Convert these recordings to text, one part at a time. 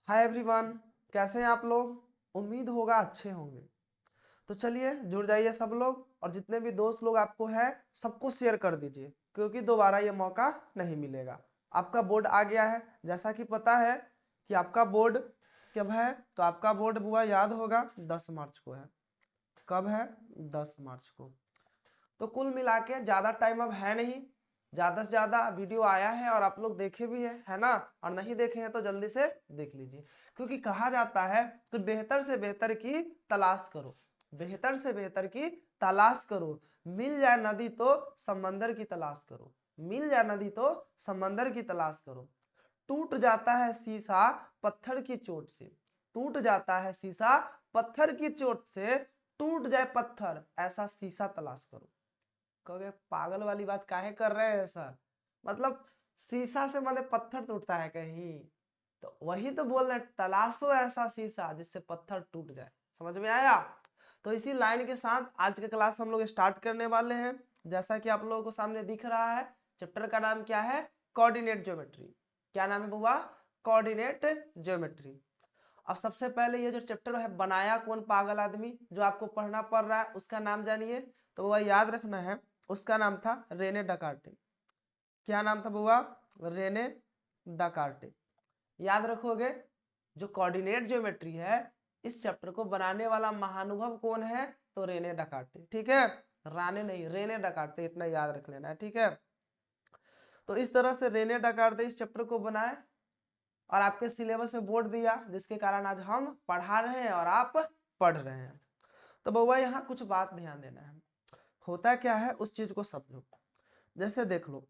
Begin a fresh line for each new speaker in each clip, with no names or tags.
Hi everyone, कैसे हैं आप लोग। उम्मीद होगा अच्छे होंगे। तो चलिए जुड़ जाइए सब लोग, और जितने भी दोस्त लोग आपको है सबको शेयर कर दीजिए, क्योंकि दोबारा ये मौका नहीं मिलेगा। आपका बोर्ड आ गया है, जैसा कि पता है कि आपका बोर्ड कब है। तो आपका बोर्ड बुआ याद होगा 10 मार्च को है। कब है? 10 मार्च को। तो कुल मिला के ज्यादा टाइम अब है नहीं, ज्यादा से ज्यादा वीडियो आया है और आप लोग देखे भी है ना। और नहीं देखे हैं तो जल्दी से देख लीजिए, क्योंकि कहा जाता है तो बेहतर से बेहतर की तलाश करो, बेहतर से बेहतर की तलाश करो। मिल जाए नदी तो समंदर की तलाश करो, मिल जाए नदी तो समंदर की तलाश करो। टूट जाता है शीशा पत्थर की चोट से, टूट जाता है शीशा पत्थर की चोट से, टूट जाए पत्थर ऐसा शीशा तलाश करो। कहोगे पागल वाली बात काहे कर रहे हैं सर, मतलब शीशा से मतलब पत्थर टूटता है कहीं? तो वही तो बोल रहे हैं, तलाशो ऐसा शीशा जिससे पत्थर टूट जाए। समझ में आया? तो इसी लाइन के साथ आज का क्लास हम लोग स्टार्ट करने वाले हैं। जैसा कि आप लोगों को सामने दिख रहा है, चैप्टर का नाम क्या है? Coordinate geometry. क्या नाम है बुआ? Coordinate geometry. अब सबसे पहले ये जो चैप्टर है बनाया कौन पागल आदमी, जो आपको पढ़ना पड़ रहा है उसका नाम जानिए। तो बुआ याद रखना है, उसका नाम था रेने डकार्टे। क्या नाम था बुआ? रेने डकार्टे। याद रखोगे। जो कोऑर्डिनेट ज्योमेट्री है इस चैप्टर को बनाने वाला महानुभव कौन है? तो रेने डकार्टे। ठीक है, राने नहीं, रेने डकार्टे, इतना याद रख लेना है। ठीक है, तो इस तरह से रेने डकार्टे इस चैप्टर को बनाए और आपके सिलेबस में बोर्ड दिया, जिसके कारण आज हम पढ़ा रहे हैं और आप पढ़ रहे हैं। तो बउआ यहाँ कुछ बात ध्यान देना है। होता क्या है उस चीज को समझो। जैसे देख लो,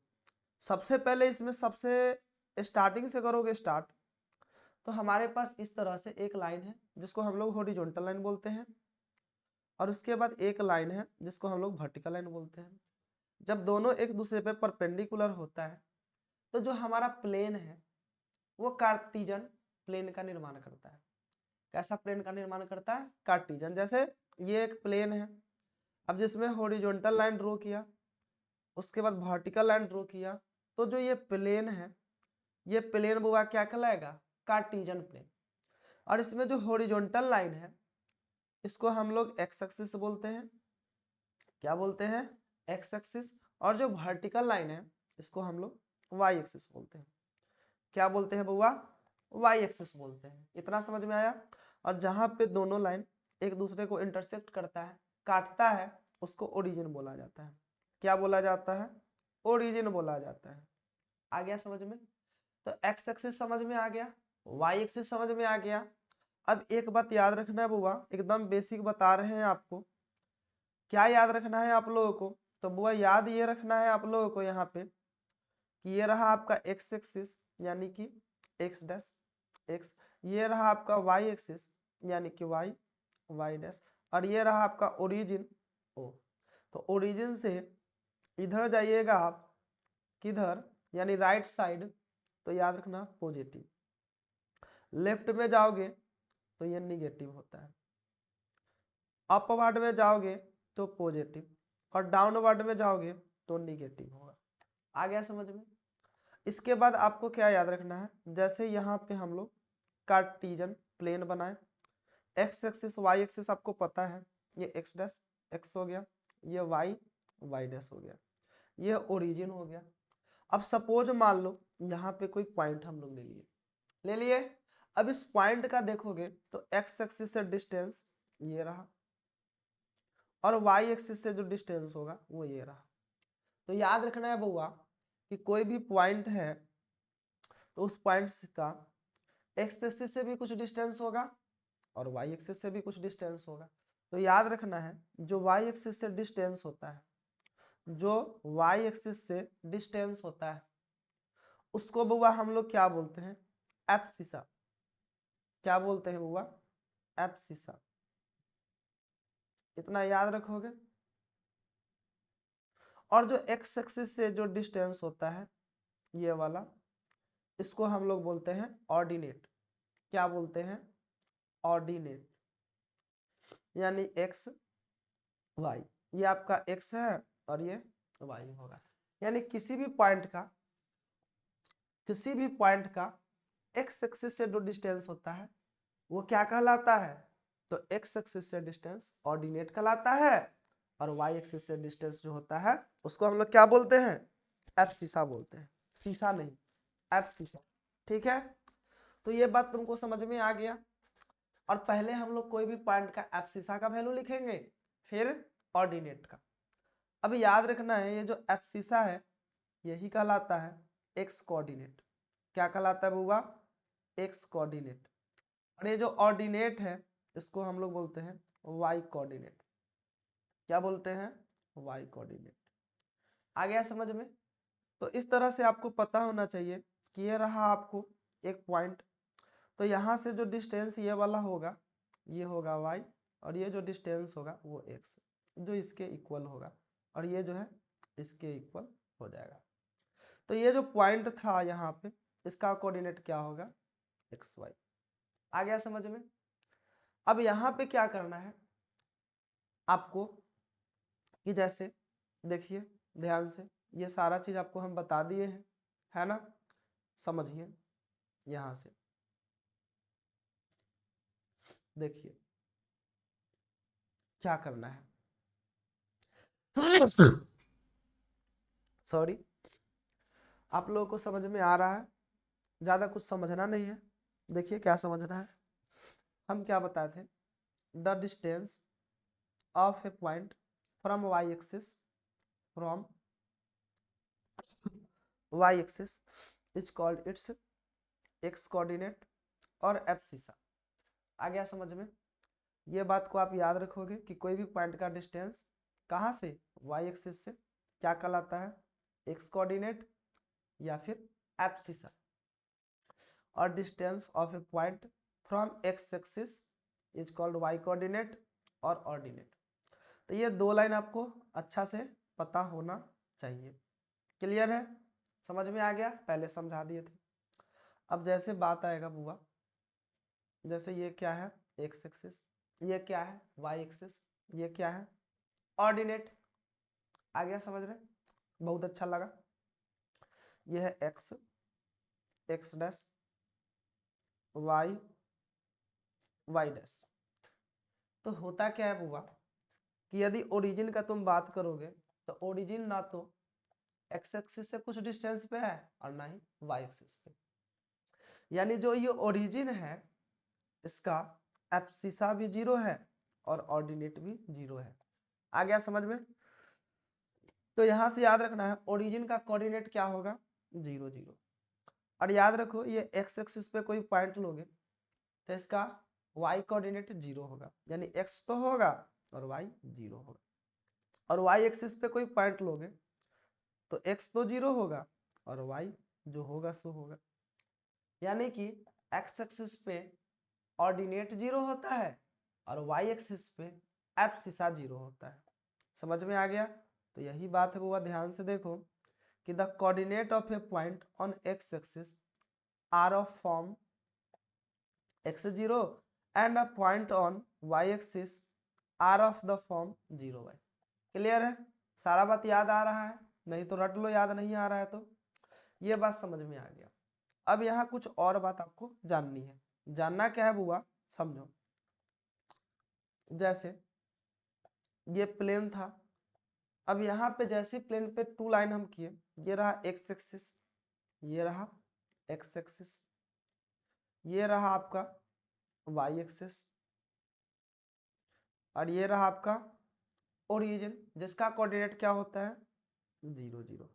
सबसे पहले इसमें सबसे स्टार्टिंग से करोगे स्टार्ट, तो हमारे पास इस तरह से एक लाइन है जिसको हम लोग हॉरिजॉन्टल लाइन बोलते हैं, और उसके बाद एक लाइन है जिसको हम लोग वर्टिकल लाइन बोलते हैं। जब दोनों एक दूसरे पे परपेंडिकुलर होता है तो जो हमारा प्लेन है वो कार्टीजन प्लेन का निर्माण करता है। कैसा प्लेन का निर्माण करता है? कार्टीजन। जैसे ये एक प्लेन है, अब जिसमें हॉरिजॉन्टल लाइन ड्रॉ किया, उसके बाद वर्टिकल लाइन ड्रॉ किया, तो जो ये प्लेन है ये प्लेन बुआ क्या कहलाएगा? Cartesian plane. और इसमें जो हॉरिजॉन्टल लाइन है इसको हम लोग एक्स एक्सिस बोलते हैं। क्या बोलते हैं? X axis. और जो वर्टिकल लाइन है इसको हम लोग वाई एक्सिस बोलते हैं। क्या बोलते हैं बुआ? वाई एक्सिस बोलते हैं। इतना समझ में आया? और जहां पे दोनों लाइन एक दूसरे को इंटरसेक्ट करता है, काटता है, उसको ओरिजिन बोला जाता है। क्या बोला जाता है? ओरिजिन बोला जाता है। आ गया समझ में? तो एक्स एक्सिस समझ में आ गया, वाई एक्सिस समझ में आ गया। अब एक बात याद रखना है बुआ, एकदम बेसिक बता रहे हैं आपको। क्या याद रखना है आप लोगों को? तो बुआ याद ये रखना है आप लोगों को यहाँ पे कि ये रहा आपका एक्स एक्सिस यानी कि एक्स डैश एक्स, ये रहा आपका वाई एक्सिस यानी कि वाई वाई डैश, और ये रहा आपका ओरिजिन ओ। तो ओरिजिन से इधर जाइएगा आप, किधर? यानी राइट साइड, तो याद रखना पॉजिटिव। लेफ्ट में जाओगे तो ये निगेटिव होता है। अपवर्ड में जाओगे तो पॉजिटिव, और डाउनवर्ड में जाओगे तो निगेटिव होगा। आ गया समझ में? इसके बाद आपको क्या याद रखना है? जैसे यहाँ पे हम लोग कार्टीजन प्लेन बनाए, एक्स एक्सिस वाई एक्सिस आपको पता है, ये एक्स डैश एक्स हो गया, ये वाई वाई डैश हो गया, ये ओरिजिन हो गया। अब सपोज मान लो यहाँ पे कोई पॉइंट हम लोग ले लिए। अब इस पॉइंट का देखोगे तो एक्स एक्सिस से डिस्टेंस ये रहा, और वाई एक्सिस से जो डिस्टेंस होगा वो ये रहा। तो याद रखना है बउआ कि कोई भी पॉइंट है तो उस पॉइंट का एक्स एक्सिस से भी कुछ डिस्टेंस होगा और वाई एक्सिस से भी कुछ डिस्टेंस होगा। तो याद रखना है जो वाई एक्सिस से डिस्टेंस होता है, जो वाई एक्सिस से डिस्टेंस होता है उसको बुआ हम लोग क्या बोलते हैं? एब्सिसा। क्या बोलते हैं बुआ? एब्सिसा। इतना याद रखोगे। और जो एक्स एक्सिस से जो डिस्टेंस होता है ये वाला, इसको हम लोग बोलते हैं ऑर्डिनेट। क्या बोलते हैं? ऑर्डिनेट। यानी एक्स वाई, ये आपका एक्स है और ये वाई होगा। यानी किसी भी पॉइंट का एक्स एक्सिस से जो डिस्टेंस होता है वो क्या कहलाता है, तो एक्स एक्सिस से डिस्टेंस ऑर्डिनेट कहलाता है, और वाई एक्सिस से डिस्टेंस जो होता है उसको हम लोग क्या बोलते हैं, एब्सिसा बोलते हैं, सीसा नहीं, एब्सिसा। ठीक है, तो ये बात तुमको समझ में आ गया। और पहले हम लोग कोई भी पॉइंट का एब्सिसा का वैल्यू लिखेंगे, फिर ऑर्डिनेट का। अब याद रखना है ये जो एब्सिसा है यही कहलाता है एक्स कोऑर्डिनेट। क्या कहलाता है बुआ, एक्स कोऑर्डिनेट। और ये जो ऑर्डिनेट है इसको हम लोग बोलते हैं वाई कोऑर्डिनेट। क्या बोलते हैं, वाई कोऑर्डिनेट। आ गया समझ में। तो इस तरह से आपको पता होना चाहिए कि ये रहा आपको एक पॉइंट, तो यहाँ से जो डिस्टेंस ये वाला होगा ये होगा y, और ये जो डिस्टेंस होगा वो x, जो इसके इक्वल होगा, और ये जो है इसके इक्वल हो जाएगा। तो ये जो पॉइंट था यहाँ पे इसका कोऑर्डिनेट क्या होगा, xy। आ गया समझ में। अब यहाँ पे क्या करना है आपको, कि जैसे देखिए ध्यान से, ये सारा चीज आपको हम बता दिए हैं, है ना। समझिए यहाँ से देखिए क्या करना है। सॉरी, आप लोगों को समझ में आ रहा है, ज्यादा कुछ समझना नहीं है। देखिए क्या समझना है, हम क्या बताए थे, the distance of a point from y axis, from y axis is called its x coordinate और एब्सिसा। आ गया समझ में। ये बात को आप याद रखोगे कि कोई भी पॉइंट का डिस्टेंस कहाँ से, वाई एक्सिस से, क्या कहलाता है, एक्स कोऑर्डिनेट या फिर एब्सिसा। और distance of a point from x axis is called y coordinate और ऑर्डिनेट। तो ये दो लाइन आपको अच्छा से पता होना चाहिए। क्लियर है, समझ में आ गया, पहले समझा दिए थे। अब जैसे बात आएगा बुआ, जैसे ये क्या है एक्स एक्सिस, ये क्या है वाई एक्सिस, ये क्या है ऑर्डिनेट। आ गया समझ में, बहुत अच्छा लगा। ये है x, x dash, y, y dash. तो होता क्या है बुआ, कि यदि ओरिजिन का तुम बात करोगे तो ओरिजिन ना तो एक्स एक्सिस से कुछ डिस्टेंस पे है और ना ही वाई एक्सिस पे, यानी जो ये ओरिजिन है इसका एब्सिसा भी 0 है और ऑर्डिनेट भी 0 है। आ गया समझ में। तो यहां से याद रखना है ओरिजिन का कोऑर्डिनेट क्या होगा, 0 0। और याद रखो ये एक्स एक्सिस पे कोई पॉइंट लोगे तो इसका वाई कोऑर्डिनेट 0 होगा, यानी एक्स तो होगा और वाई 0 होगा। और वाई एक्सिस पे कोई पॉइंट लोगे तो एक्स तो 0 होगा और वाई जो होगा सो होगा, यानी कि एक्स एक्सिस पे ऑर्डिनेट 0 होता है और वाई एक्सिस पे एब्सिसा 0 होता है। समझ में आ गया। तो यही बात है वो, ध्यान से देखो कि the coordinate of a point on x axis are of form x0 and a point on y axis are of the form 0y। Clear है, सारा बात याद आ रहा है, नहीं तो रट लो, याद नहीं आ रहा है तो। ये बात समझ में आ गया। अब यहाँ कुछ और बात आपको जाननी है। जानना क्या है बुआ, समझो। जैसे ये प्लेन था, अब यहाँ पे जैसे प्लेन पे 2 लाइन हम किए, ये रहा एक्स एक्सिस, ये रहा एक्स एक्सिस, ये रहा आपका वाई एक्सिस, और ये रहा आपका ओरिजिन जिसका कोऑर्डिनेट क्या होता है 0 0।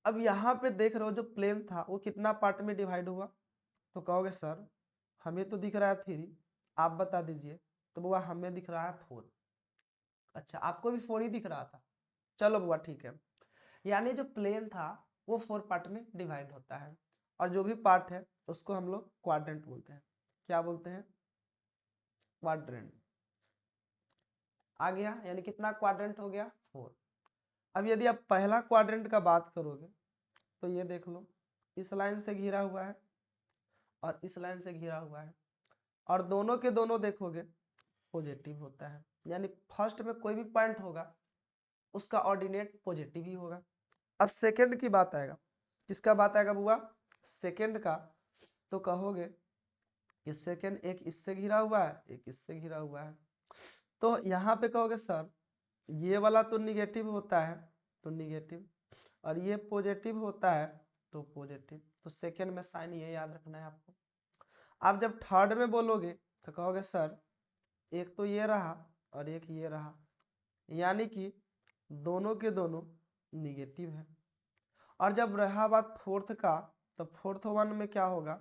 अब यहाँ पे देख रहे हो जो प्लेन था वो कितना पार्ट में डिवाइड हुआ, तो कहोगे सर हमें तो दिख रहा है 3, आप बता दीजिए। तो बुआ हमें दिख रहा है 4। अच्छा आपको भी 4 ही दिख रहा था, चलो बुआ ठीक है। यानी जो प्लेन था वो 4 पार्ट में डिवाइड होता है, और जो भी पार्ट है उसको हम लोग क्वाड्रेंट बोलते हैं। क्या बोलते हैं, क्वाड्रेंट। आ गया, यानी कितना क्वाड्रेंट हो गया 4। अब यदि आप पहला क्वाड्रेंट का बात करोगे तो ये देख लो, इस लाइन से घिरा हुआ है और इस लाइन से घिरा हुआ है, और दोनों के दोनों देखोगे पॉजिटिव होता है, यानी फर्स्ट में कोई भी पॉइंट होगा उसका ऑर्डिनेट पॉजिटिव ही होगा। अब सेकंड की बात आएगा, किसका बात आएगा बुआ, सेकंड का, तो कहोगे कि सेकेंड एक इससे घिरा हुआ है, एक इससे घिरा हुआ है। तो यहाँ पे कहोगे सर ये वाला तो निगेटिव होता है, तो निगेटिव, और ये पॉजिटिव होता है तो पॉजिटिव। तो सेकेंड में साइन ये याद रखना है आपको। आप जब थर्ड में बोलोगे तो कहोगे सर एक तो ये रहा और एक ये रहा, यानी कि दोनों के दोनों निगेटिव है। और जब रहा बात फोर्थ का, तो फोर्थ वन में क्या होगा,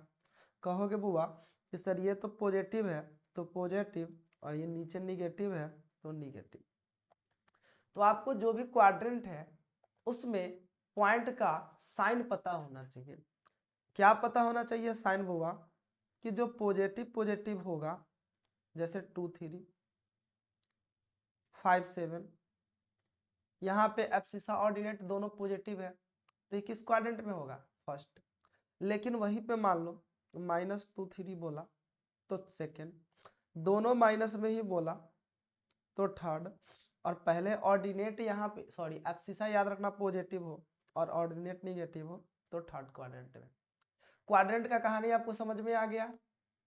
कहोगे बुआ कि सर ये तो पॉजिटिव है तो पॉजिटिव, और ये नीचे निगेटिव है तो निगेटिव। तो आपको जो भी क्वाड्रेंट है उसमें पॉइंट का साइन पता होना चाहिए। क्या पता होना चाहिए साइन बुआ, कि जो पॉजिटिव पॉजिटिव होगा, जैसे 2 3 5 7, यहाँ पे एब्सिसा ऑर्डिनेट दोनों पॉजिटिव है, तो ये किस क्वाड्रेंट में होगा, फर्स्ट। लेकिन वहीं पे मान लो -2 3 बोला तो सेकेंड, दोनों माइनस में ही बोला तो थर्ड, और पहले ऑर्डिनेट यहाँ पे सॉरी एब्सिसा याद रखना पॉजिटिव हो और ऑर्डिनेट निगेटिव हो तो थर्ड क्वाड्रेंट में। क्वाड्रेंट का कहानी आपको समझ में आ गया,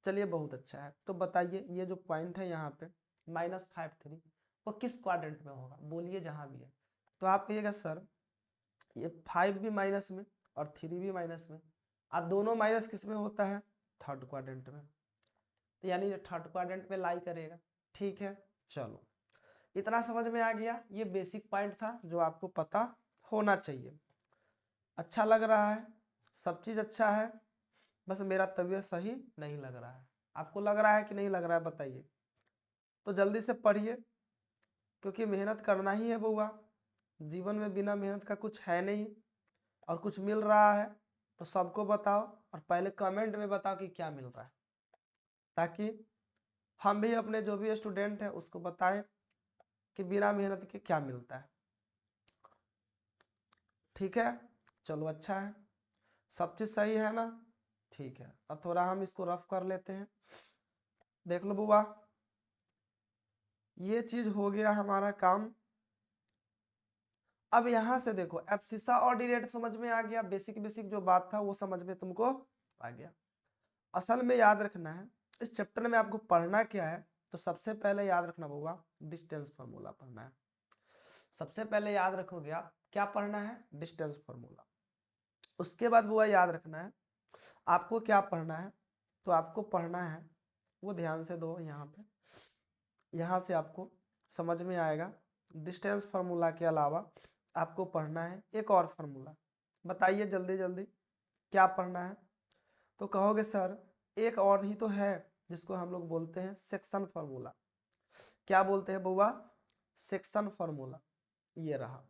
चलिए बहुत अच्छा है। तो बताइए ये जो पॉइंट है यहाँ पे -5 3 वो किस क्वाड्रेंट में होगा, बोलिए जहाँ भी है। तो आप कहिएगा सर ये 5 भी माइनस में और 3 भी माइनस में, अब दोनों माइनस किस में होता है, थर्ड क्वाड्रेंट में, तो यानी थर्ड क्वाड्रेंट में लाई करेगा। ठीक है, चलो इतना समझ में आ गया। ये बेसिक पॉइंट था जो आपको पता होना चाहिए। अच्छा लग रहा है, सब चीज अच्छा है, बस मेरा तबीयत सही नहीं लग रहा है। आपको लग रहा है कि नहीं लग रहा है बताइए। तो जल्दी से पढ़िए, क्योंकि मेहनत करना ही है बुआ, जीवन में बिना मेहनत का कुछ है नहीं, और कुछ मिल रहा है तो सबको बताओ, और पहले कमेंट में बताओ कि क्या मिल रहा है, ताकि हम भी अपने जो भी स्टूडेंट है उसको बताएं कि बिना मेहनत के क्या मिलता है। ठीक है, चलो अच्छा है, सब चीज सही है ना। ठीक है, अब थोड़ा हम इसको रफ कर लेते हैं। देख लो बुआ, ये चीज हो गया हमारा काम। अब यहां से देखो एब्सिसा ऑर्डिनेट समझ में आ गया, बेसिक बेसिक जो बात था वो समझ में तुमको आ गया। असल में याद रखना है इस चैप्टर में आपको पढ़ना क्या है, तो सबसे पहले याद रखना होगा डिस्टेंस फार्मूला पढ़ना है। सबसे पहले याद रखोगे आप क्या पढ़ना है, डिस्टेंस फार्मूला। उसके बाद बुआ याद रखना है आपको क्या पढ़ना है, तो आपको पढ़ना है वो ध्यान से दो, यहाँ पे यहाँ से आपको समझ में आएगा। डिस्टेंस फार्मूला के अलावा आपको पढ़ना है एक और फार्मूला। बताइए जल्दी जल्दी क्या पढ़ना है। तो कहोगे सर एक और ही तो है जिसको हम लोग बोलते हैं सेक्शन फार्मूला। क्या बोलते हैं बुआ, सेक्शन फार्मूला। ये रहा,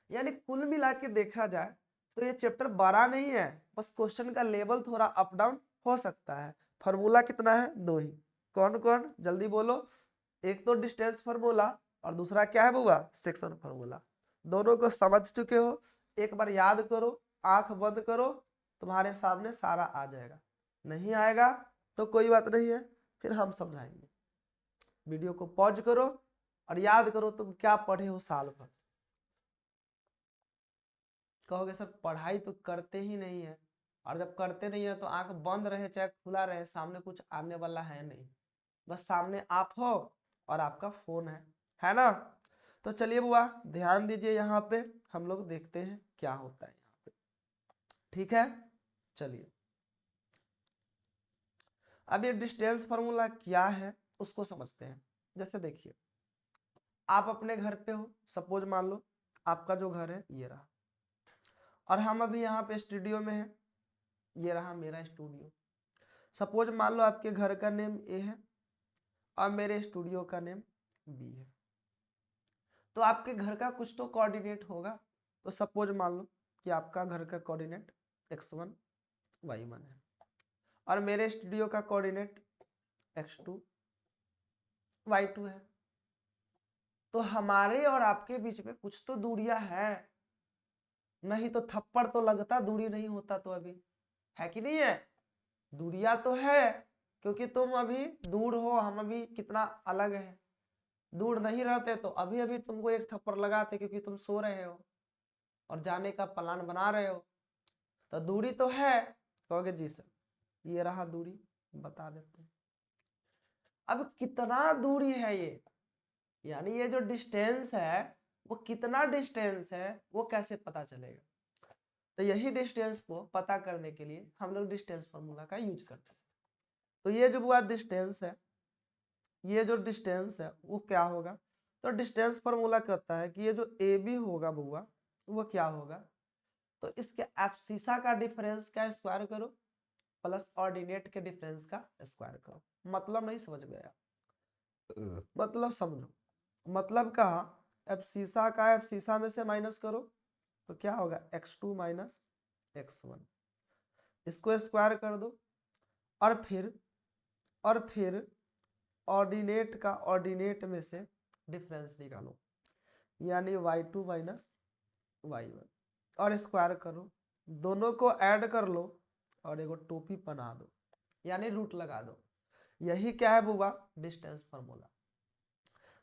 यानी कुल मिला के देखा जाए तो ये चैप्टर बड़ा नहीं है, बस क्वेश्चन का लेवल थोड़ा अप डाउन हो सकता है। फार्मूला कितना है, दो ही। कौन कौन जल्दी बोलो, एक तो डिस्टेंस फार्मूला और दूसरा क्या है बुआ, सेक्शन फार्मूला। दोनों को समझ चुके हो, एक बार याद करो, आंख बंद करो, तुम्हारे सामने सारा आ जाएगा। नहीं आएगा तो कोई बात नहीं है, फिर हम समझाएंगे। वीडियो को पॉज करो और याद करो तुम क्या पढ़े हो साल भर। कहोगे सर पढ़ाई तो करते ही नहीं है, और जब करते नहीं है तो आंख बंद रहे चाहे खुला रहे सामने कुछ आने वाला है नहीं, बस सामने आप हो और आपका फोन है ना। तो चलिए बुआ ध्यान दीजिए, यहाँ पे हम लोग देखते हैं क्या होता है यहाँ पे। ठीक है, चलिए अब ये डिस्टेंस फार्मूला क्या है उसको समझते हैं। जैसे देखिए आप अपने घर पे हो, सपोज मान लो आपका जो घर है ये रहा, और हम अभी यहाँ पे स्टूडियो में है, ये रहा मेरा स्टूडियो। सपोज मान लो आपके घर का नेम ए है और मेरे स्टूडियो का नेम बी है, तो आपके घर का कुछ तो कोऑर्डिनेट होगा। तो सपोज मान लो कि आपका घर का कोऑर्डिनेट x1 y1 है, और मेरे स्टूडियो का कोऑर्डिनेट x2 y2 है। तो हमारे और आपके बीच में कुछ तो दूरियां हैं, नहीं तो थप्पड़ तो लगता दूरी नहीं होता। तो अभी है कि नहीं है, दूरियां तो है, क्योंकि तुम अभी दूर हो, हम अभी कितना अलग है। दूर नहीं रहते तो अभी अभी तुमको एक थप्पड़ लगाते, क्योंकि तुम सो रहे हो और जाने का प्लान बना रहे हो। तो दूरी तो है, कहोगे जी सर ये रहा दूरी, बता देते हैं। अब कितना दूरी है ये, यानी ये जो डिस्टेंस है वो कितना डिस्टेंस है वो कैसे पता चलेगा? तो यही डिस्टेंस को पता करने के लिए हम लोग डिस्टेंस फॉर्मूला का यूज करते हैं। तो ये जो हुआ डिस्टेंस है, ये जो डिस्टेंस है वो क्या होगा? तो डिस्टेंस फॉर्मूला कहता है कि ये जो ए बी होगा बुआ वो क्या होगा? तो इसके एब्सिसा का डिफरेंस का स्क्वायर करो प्लस ऑर्डिनेट के डिफरेंस का स्क्वायर करो। मतलब नहीं समझ में आया? मतलब समझो। मतलब कहा एब्सिसा का एब्सिसा में से माइनस करो तो क्या होगा? x2 माइनस x1, इसको स्क्वायर कर दो और फिर ऑर्डिनेट का ऑर्डिनेट में से डिफरेंस निकालो, यानी y2 माइनस y1 और स्क्वायर करो, दोनों को ऐड कर लो और एगो टोपी बना दो, यानी रूट लगा दो। यही क्या है बुआ? Distance formula.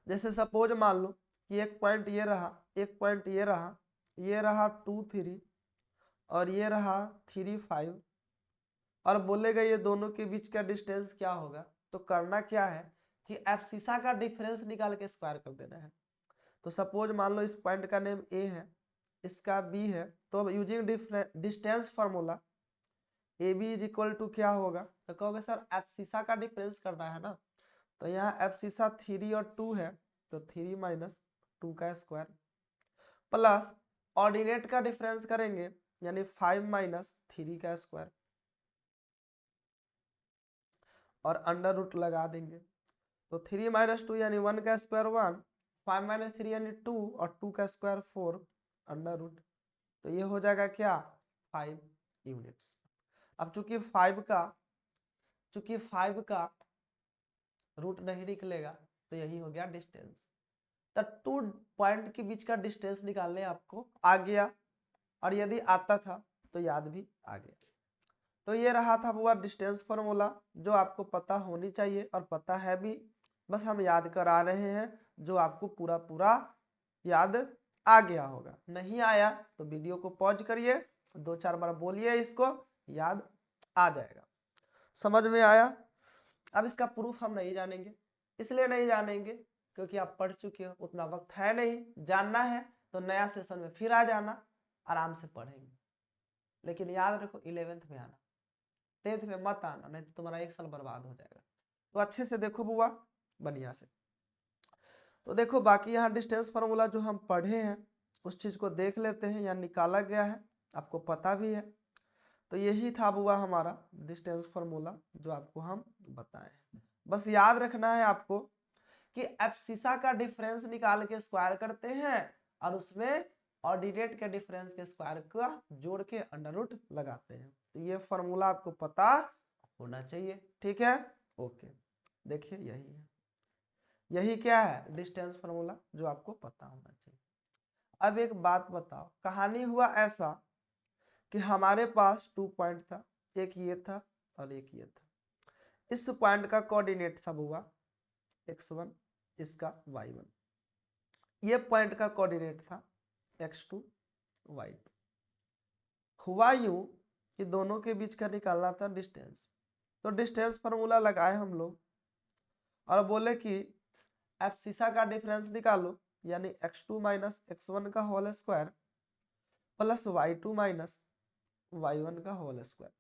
जैसे सपोज मान लो कि एक पॉइंट ये रहा, एक पॉइंट ये रहा, ये रहा 2 3 और ये रहा 3 5 और बोले गए ये दोनों के बीच का डिस्टेंस क्या होगा? तो करना क्या है कि एब्सिसा का डिफरेंस निकाल के स्क्वायर कर देना है। तो सपोज मान लो इस पॉइंट का नेम ए है, इसका बी है, तो using distance formula A B is equal to क्या होगा? तो कहोगे सर एब्सिसा का डिफरेंस करना है ना, तो यहाँ एब्सिसा 3 और 2 है, तो 3 माइनस 2 का स्क्वायर प्लस ऑर्डिनेट का डिफरेंस करेंगे यानी 5 माइनस 3 का स्क्वायर और अंडर रूट लगा देंगे। तो 3 माइनस 2 यानी 1 का स्क्वायर 1, 5 माइनस 3 यानी 2 और 2 का स्क्वायर 4 अंडर रूट। तो ये हो जाएगा क्या? 5 यूनिट्स। अब चूंकि 5 का रूट नहीं निकलेगा तो यही हो गया डिस्टेंस। तो 2 पॉइंट के बीच का डिस्टेंस निकालने आपको आ गया और यदि आता था तो याद भी आ गया। तो ये रहा था वो डिस्टेंस फार्मूला जो आपको पता होनी चाहिए और पता है भी, बस हम याद करा रहे हैं जो आपको पूरा पूरा याद आ गया होगा। नहीं आया तो वीडियो को पॉज करिए, 2-4 बार बोलिए, इसको याद आ जाएगा। समझ में आया? अब इसका प्रूफ हम नहीं जानेंगे, इसलिए नहीं जानेंगे क्योंकि आप पढ़ चुके हो, उतना वक्त है नहीं। जानना है तो नया सेशन में फिर आ जाना, आराम से पढ़ेंगे। लेकिन याद रखो 11th में आना, 10th में मत आना, नहीं तो तुम्हारा 1 साल बर्बाद हो जाएगा। तो अच्छे से देखो बुआ, बढ़िया से। तो देखो बाकी यहाँ डिस्टेंस फार्मूला जो हम पढ़े हैं उस चीज को देख लेते हैं, यहाँ निकाला गया है, आपको पता भी है। तो यही था बुआ हमारा डिस्टेंस फार्मूला जो आपको हम बताए। बस याद रखना है आपको कि एब्सिसा का डिफरेंस निकाल के स्क्वायर करते हैं और उसमें ऑर्डिनेट के डिफरेंस के स्क्वायर का जोड़ के अंडर रूट लगाते हैं। तो ये फार्मूला आपको पता होना चाहिए, ठीक है? ओके, देखिए यही है, यही क्या है? डिस्टेंस फार्मूला जो आपको पता होना चाहिए। अब एक बात बताओ, कहानी हुआ ऐसा कि हमारे पास 2 पॉइंट था, एक ये था और एक ये था। इस पॉइंट का कोऑर्डिनेट था बुआ x1, इसका y1। ये पॉइंट का कोऑर्डिनेट था x2, y2। हुआ यूं कि दोनों के बीच का निकालना था डिस्टेंस। तो डिस्टेंस फार्मूला लगाए हम लोग और बोले कि एब्सिसा का डिफरेंस निकालो, यानी x2 माइनस x1 का whole square plus y2 minus y1 का होल स्क्वायर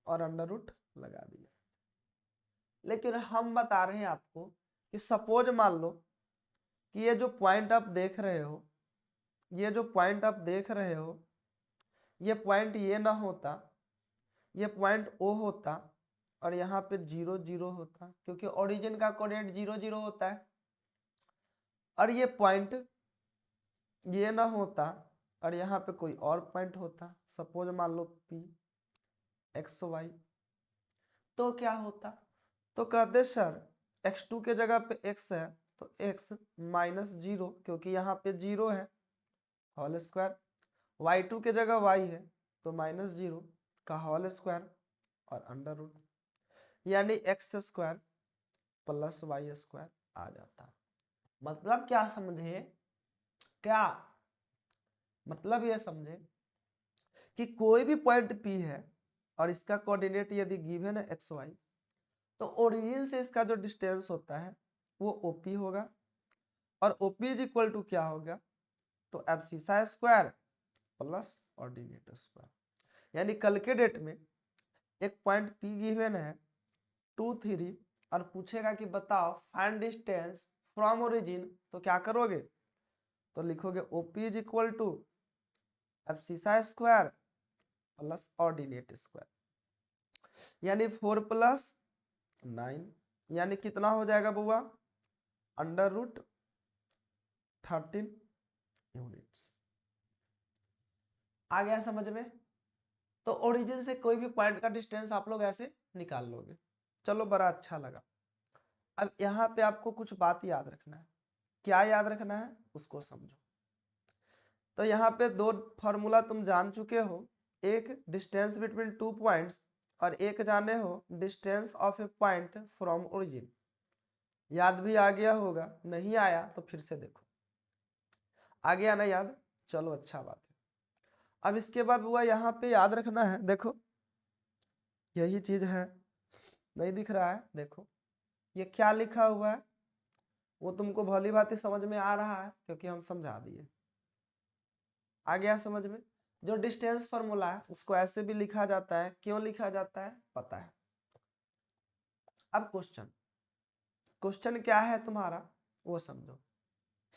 और अंडर रूट लगा दिया। लेकिन हम बता रहे हैं आपको कि सपोज मान लो कि ये जो पॉइंट आप देख रहे हो, ये जो पॉइंट आप देख रहे हो, ये पॉइंट ये ना होता, ये पॉइंट ओ होता और यहाँ पे 0 0 होता, क्योंकि ओरिजिन का कोऑर्डिनेट 0 0 होता है। और ये पॉइंट ये ना होता और यहाँ पे कोई और पॉइंट होता, सपोज मान लो P x y, तो क्या होता? तो कहते सर x2 के जगह पे x है तो x माइनस 0, क्योंकि यहाँ पे 0 है, होल स्क्वायर। y2 के जगह y है तो माइनस 0 का होल स्क्वायर और अंडर रूट, यानी x square plus y square आ जाता। मतलब क्या समझे? क्या मतलब? ये समझे कि कोई भी पॉइंट P है और इसका कोऑर्डिनेट यदि गिवन है एक्स वाई, तो ओरिजिन से इसका जो डिस्टेंस होता है वो ओपी होगा, और ओपी इज इक्वल टू क्या होगा, तो abscissa square plus ordinate square. यानी कल के डेट में एक पॉइंट पी गिवन है 2 3 और पूछेगा कि बताओ फाइंड डिस्टेंस फ्रॉम ओरिजिन, तो क्या करोगे, तो लिखोगे OP is equal to abscissa square plus ordinate square, यानी 4 + 9, यानी कितना हो जाएगा बुआ, √13 यूनिट्स। आ गया समझ में। तो ओरिजिन से कोई भी पॉइंट का डिस्टेंस आप लोग ऐसे निकाल लोगे। चलो बड़ा अच्छा लगा। अब यहाँ पे आपको कुछ बात याद रखना है। क्या याद रखना है उसको समझो। तो यहाँ पे दो फॉर्मूला तुम जान चुके हो, एक डिस्टेंस बिटवीन 2 पॉइंट्स और एक जाने हो distance of a point from origin. याद भी आ गया होगा, नहीं आया तो फिर से देखो। आ गया ना याद, चलो अच्छा बात है। अब इसके बाद हुआ यहाँ पे याद रखना है, देखो यही चीज है, नहीं दिख रहा है, देखो ये क्या लिखा हुआ है, वो तुमको भली भांति समझ में आ रहा है क्योंकि हम समझा दिए। आ गया समझ में। जो डिस्टेंस फॉर्मूला है उसको ऐसे भी लिखा जाता है, क्यों लिखा जाता है पता है। अब क्वेश्चन क्या है तुम्हारा वो समझो।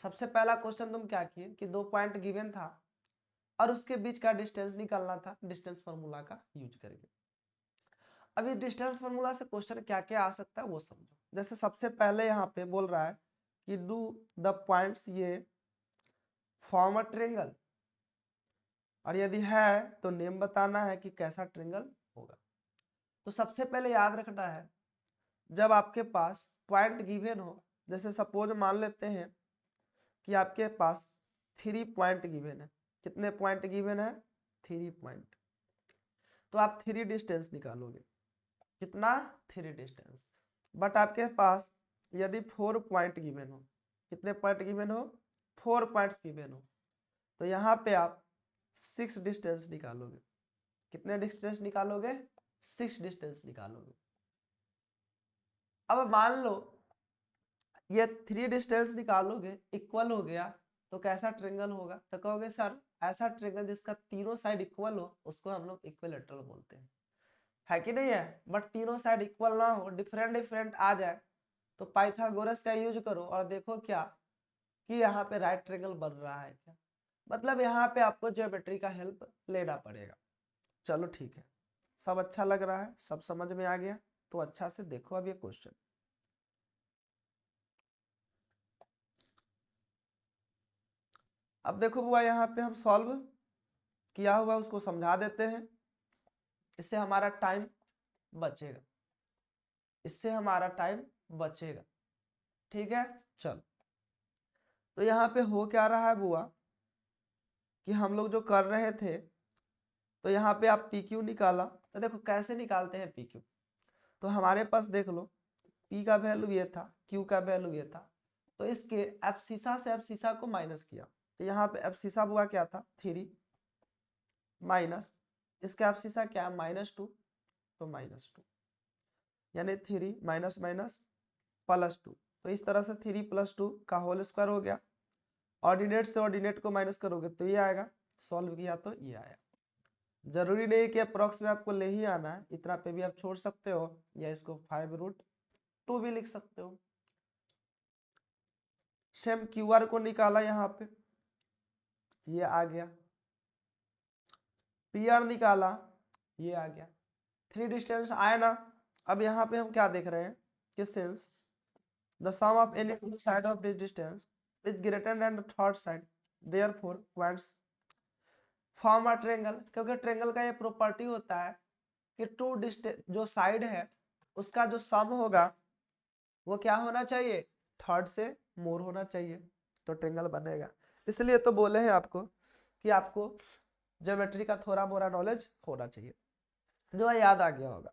सबसे पहला क्वेश्चन तुम क्या किए कि 2 पॉइंट गिवन था और उसके बीच का डिस्टेंस निकालना था डिस्टेंस फॉर्मूला का यूज करके। अब इस डिस्टेंस फॉर्मूला से क्वेश्चन क्या क्या आ सकता है वो समझो। जैसे सबसे पहले यहाँ पे बोल रहा है कि डू द पॉइंट्स ये फॉर्म अ ट्रायंगल, और यदि है तो नेम बताना है कि कैसा ट्रायंगल होगा। तो सबसे पहले याद रखना है, जब आपके पास पॉइंट गिवन हो, जैसे सपोज मान लेते हैं कि आपके पास 3 पॉइंट गिवन है। कितने पॉइंट गिवन है, 3 पॉइंट। तो आप 3 डिस्टेंस निकालोगे, कितना, 3 डिस्टेंस। बट आपके पास यदि 4 पॉइंट गिवन हो, कितने पॉइंट गिवन हो, 4 पॉइंट्स गिवन हो, तो यहाँ पे आप 6 डिस्टेंस निकालोगे। कितने डिस्टेंस निकालोगे, 6 डिस्टेंस निकालोगे। अब मान लो ये 3 डिस्टेंस निकालोगे, इक्वल हो गया, तो कैसा ट्रायंगल होगा, तो कहोगे सर ऐसा ट्रायंगल जिसका तीनों साइड इक्वल हो उसको हम लोग इक्विलैटरल बोलते हैं, है कि नहीं है। बट तीनों साइड इक्वल ना हो, डिफरेंट डिफरेंट आ जाए, तो पाइथागोरस का यूज करो और देखो क्या कि यहाँ पे राइट ट्रायंगल बन रहा है क्या। मतलब यहाँ पे आपको ज्योमेट्री का हेल्प लेना पड़ेगा। चलो ठीक है, सब अच्छा लग रहा है, सब समझ में आ गया। तो अच्छा से देखो अब ये क्वेश्चन। अब देखो बुआ यहाँ पे हम सॉल्व किया हुआ उसको समझा देते हैं, इससे हमारा टाइम बचेगा, इससे हमारा टाइम बचेगा। ठीक है, चल। तो यहाँ पे हो क्या रहा है बुआ कि हम लोग जो कर रहे थे, तो यहाँ पे आप पी क्यू निकाला। तो देखो कैसे निकालते हैं पी क्यू। तो हमारे पास देख लो पी का वैल्यू ये था, क्यू का वैल्यू ये था, तो इसके एब्सिसा से एब्सिसा को माइनस किया। तो यहाँ पे एब्सिसा बुआ क्या था, 3 माइनस इसका एब्सिसा क्या, -2, तो -2, यानी 3 माइनस माइनस +2। तो इस तरह से 3 + 2 का होल स्क्वायर हो गया। ऑर्डिनेट से ऑर्डिनेट को माइनस करोगे तो ये आएगा, सॉल्व किया तो ये आया। जरूरी नहीं कि अप्रोक्स में आपको ले ही आना है, इतना पे भी आप छोड़ सकते हो, या इसको 5√2 भी लिख सकते हो। सेम क्यूआर को निकाला, यहाँ पे ये आ गया, पीआर निकाला, ये आ गया। 3 डिस्टेंस आया ना। अब यहाँ पे हम क्या देख रहे हैं कि since the sum of any two side of this distance is greater than the third side, therefore points form a triangle. क्योंकि ट्रायंगल का ये प्रॉपर्टी होता है कि 2 डिस्टेंस जो साइड है उसका जो सम होगा वो क्या होना चाहिए, थर्ड से मोर होना चाहिए, तो ट्रायंगल बनेगा। इसलिए तो बोले हैं आपको कि आपको ज्योमेट्री का थोड़ा मोड़ा नॉलेज होना चाहिए, जो याद आ गया होगा।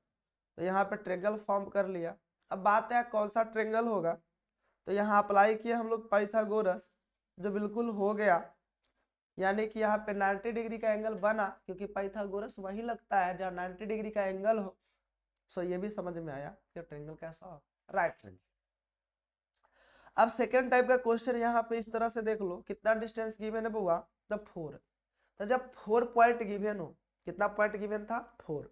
तो यहाँ पे ट्रायंगल फॉर्म कर लिया। अब बात है कौन सा ट्रायंगल होगा, तो यहाँ अप्लाई किए हम लोग पाइथागोरस, जो बिल्कुल हो गया यानी कि यहाँ पे 90 डिग्री का एंगल बना, क्योंकि पाइथागोरस वही लगता है जहाँ 90 डिग्री का एंगल हो। सो ये भी समझ में आया कि ट्रायंगल कैसा हो, राइट ट्रायंगल। अब सेकेंड टाइप का क्वेश्चन यहाँ पे इस तरह से देख लो, कितना डिस्टेंस गिवन है बुआ, द 4। तो जब 4 पॉइंट गिवन हो, कितना पॉइंट गिवन था 4,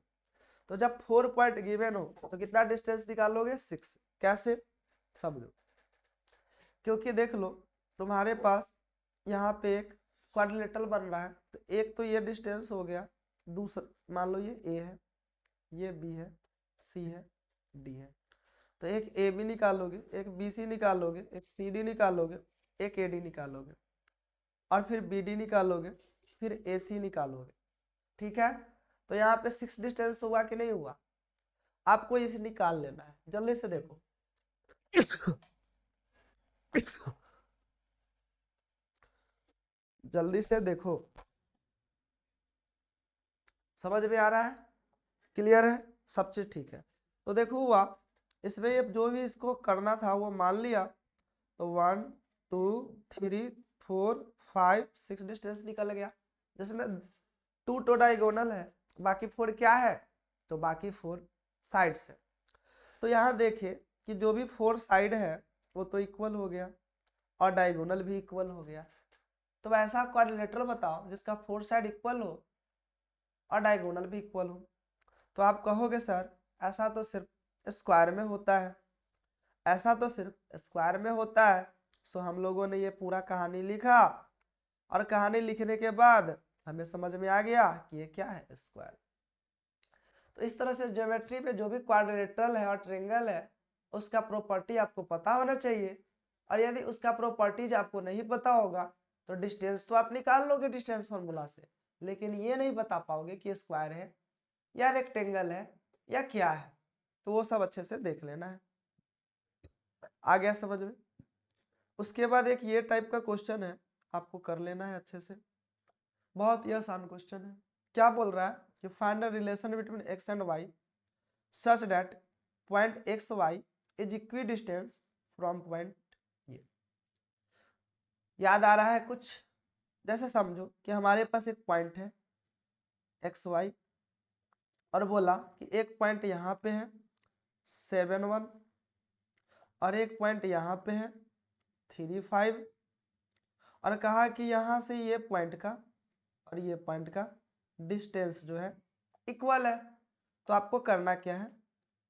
तो जब 4 पॉइंट गिवन हो तो कितना डिस्टेंस निकालोगे 6। कैसे समझो, क्योंकि देख लो तुम्हारे पास यहाँ पे एक क्वाड्रिलेटरल बन रहा है, तो एक तो ये डिस्टेंस हो गया, दूसरा मान लो ये ए है, ये बी है, सी है, डी है, तो एक ए बी निकालोगे, एक बी सी निकालोगे, एक सी डी निकालोगे, एक ए डी निकालोगे, और फिर बी डी निकालोगे, फिर ए सी निकालोगे। ठीक है, तो यहाँ पे 6 डिस्टेंस हुआ कि नहीं हुआ, आपको इसे निकाल लेना है। जल्दी से देखो जल्दी से देखो, समझ में आ रहा है, क्लियर है, सब चीज ठीक है। तो देखो हुआ, इसमें ये जो भी इसको करना था वो मान लिया, तो 1 2 3 4 5 6 डिस्टेंस निकल गया, जिसमें 2 तो डायगोनल है, बाकी 4 क्या है, तो बाकी 4 साइड्स है। तो यहाँ देखिए कि जो भी 4 साइड है वो तो इक्वल हो गया और डायगोनल भी इक्वल हो गया। तो ऐसा क्वाड्रिलेटरल बताओ जिसका 4 साइड इक्वल हो और डायगोनल भी इक्वल हो। तो आप कहोगे सर ऐसा तो सिर्फ स्क्वायर में होता है, ऐसा तो सिर्फ स्क्वायर में होता है। सो हम लोगों ने ये पूरा कहानी लिखा, और कहानी लिखने के बाद हमें समझ में आ गया कि ये क्या है, स्क्वायर। तो इस तरह से ज्योमेट्री में जो भी क्वाड्रिलेटरल है और ट्रायंगल है उसका प्रॉपर्टी आपको पता होना चाहिए, और यदि उसका प्रॉपर्टीज आपको नहीं पता होगा तो डिस्टेंस तो आप निकाल लोगे डिस्टेंस फार्मूला से, लेकिन ये नहीं बता पाओगे कि स्क्वायर है या रेक्टेंगल है या क्या है। तो वो सब अच्छे से देख लेना है, आ गया समझ में। उसके बाद एक ये टाइप का क्वेश्चन है, आपको कर लेना है अच्छे से, बहुत ही आसान क्वेश्चन है। क्या बोल रहा है कि find the relation between x and y such that point x y is equidistant from point ये। याद आ रहा है कुछ, जैसे समझो कि हमारे पास एक पॉइंट है एक्स वाई, और बोला कि एक पॉइंट यहाँ पे है 7 1, और एक पॉइंट यहाँ पे है 3 5, और कहा कि यहाँ से ये पॉइंट का और ये पॉइंट का डिस्टेंस जो है इक्वल है। तो आपको करना क्या है,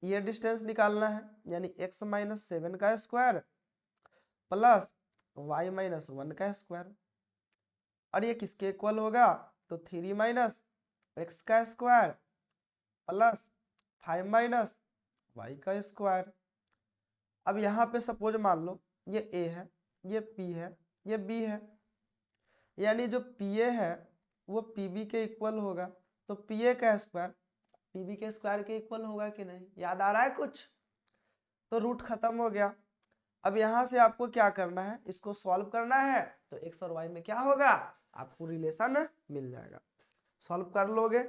ये डिस्टेंस निकालना है, यानी x माइनस 7 का स्क्वायर प्लस y माइनस 1 का स्क्वायर, और ये किसके इक्वल होगा, तो 3 माइनस एक्स का स्क्वायर प्लस 5 माइनस वाई का स्क्वायर। अब यहाँ पे सपोज मान लो ये a है, ये p है, ये b है, यानी जो pa है वो pb के इक्वल होगा, तो pa का स्क्वायर pb के स्क्वायर के इक्वल होगा कि नहीं, याद आ रहा है कुछ। तो रूट खत्म हो गया। अब यहाँ से आपको क्या करना है, इसको सॉल्व करना है, तो एक्स और वाई में क्या होगा, आपको रिलेशन मिल जाएगा, सॉल्व कर लोगे।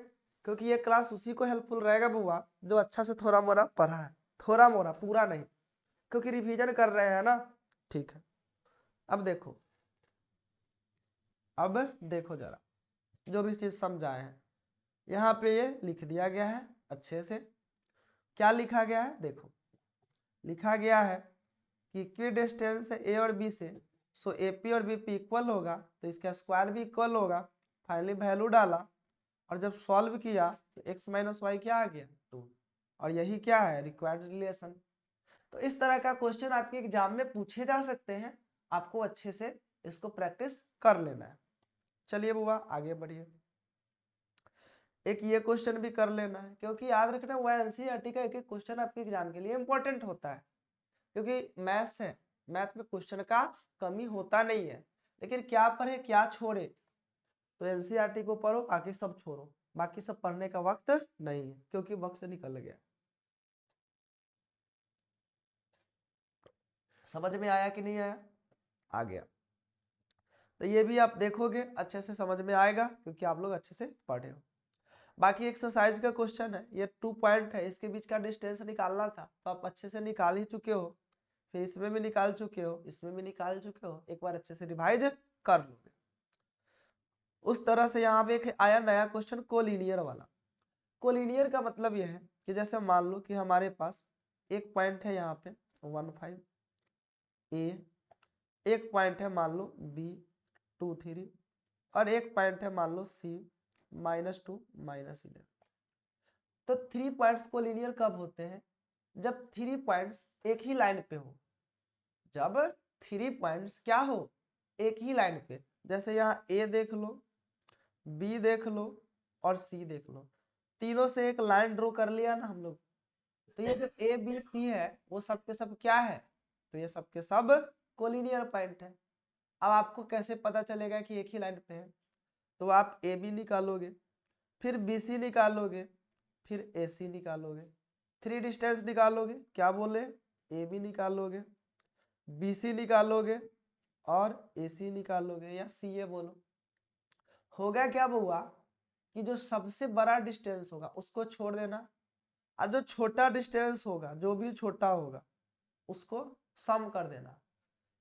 क्योंकि ये क्लास उसी को हेल्पफुल रहेगा बुआ जो अच्छा से थोड़ा मोड़ा पढ़ा है, थोड़ा मोड़ा पूरा नहीं, क्योंकि रिवीजन कर रहे हैं ना। ठीक है, अब देखो, अब देखो जरा जो भी चीज समझाए हैं यहाँ पे ये लिख दिया गया है अच्छे से। क्या लिखा गया है, देखो लिखा गया है कि इक्वी डिस्टेंस है ए और बी से, सो ए पी और बी पी इक्वल होगा, तो इसका स्क्वायर भी इक्वल होगा। फाइनली वैल्यू डाला और जब सॉल्व किया तो x माइनस वाई क्या आ गया 2, और यही क्या है रिक्वायर्ड रिलेशन। तो इस तरह का क्वेश्चन आपके एग्जाम में पूछे जा सकते हैं, आपको अच्छे से इसको प्रैक्टिस कर लेना है। चलिए बुआ आगे बढ़िए, एक ये क्वेश्चन भी कर लेना है, क्योंकि याद रखना वो एनसीईआरटी का एक एक क्वेश्चन आपके एग्जाम के लिए इंपॉर्टेंट होता है। क्योंकि मैथ्स है, मैथ में क्वेश्चन का कमी होता नहीं है, लेकिन क्या पढ़े क्या छोड़े। तो एनसीईआरटी को पढ़ो, बाकी सब छोड़ो, बाकी सब पढ़ने का वक्त नहीं है, क्योंकि वक्त निकल गया। समझ में आया कि नहीं आया, आ गया। तो ये भी आप देखोगे अच्छे से समझ में आएगा, क्योंकि आप लोग अच्छे से पढ़े हो। बाकी एक्सरसाइज का क्वेश्चन है, ये 2 पॉइंट है, इसके बीच का डिस्टेंस निकालना था, तो आप अच्छे से निकाल ही चुके हो, फिर इसमें भी निकाल चुके हो, इसमें भी निकाल चुके हो, एक बार अच्छे से रिवाइज कर लोगे। उस तरह से यहाँ पे एक आया नया क्वेश्चन कोलिनियर वाला। कोलिनियर का मतलब यह है कि जैसे मान लो कि हमारे पास एक पॉइंट है यहाँ पे 15 ए, एक पॉइंट है मान लो बी 23 और एक पॉइंट है मान लो सी -2 -11। तो 3 पॉइंट्स कोलिनियर कब होते हैं? जब 3 पॉइंट्स एक ही लाइन पे हो। जब 3 पॉइंट्स क्या हो? एक ही लाइन पे। जैसे यहाँ ए देख लो, बी देख लो और सी देख लो, तीनों से एक लाइन ड्रॉ कर लिया ना हम लोग। तो ये जो ए बी सी है वो सब के सब क्या है? तो ये सब के सब कोलिनियर पॉइंट है। अब आपको कैसे पता चलेगा कि एक ही लाइन पे है? तो आप ए बी निकालोगे, फिर बी सी निकालोगे, फिर ए सी निकालोगे, 3 डिस्टेंस निकालोगे, क्या बोले? ए बी निकालोगे, बी सी निकालोगे और ए सी निकालोगे या सी ए बोलो। होगा क्या बुआ कि जो सबसे बड़ा डिस्टेंस होगा उसको छोड़ देना और जो छोटा डिस्टेंस होगा, जो भी छोटा होगा, उसको सम कर देना।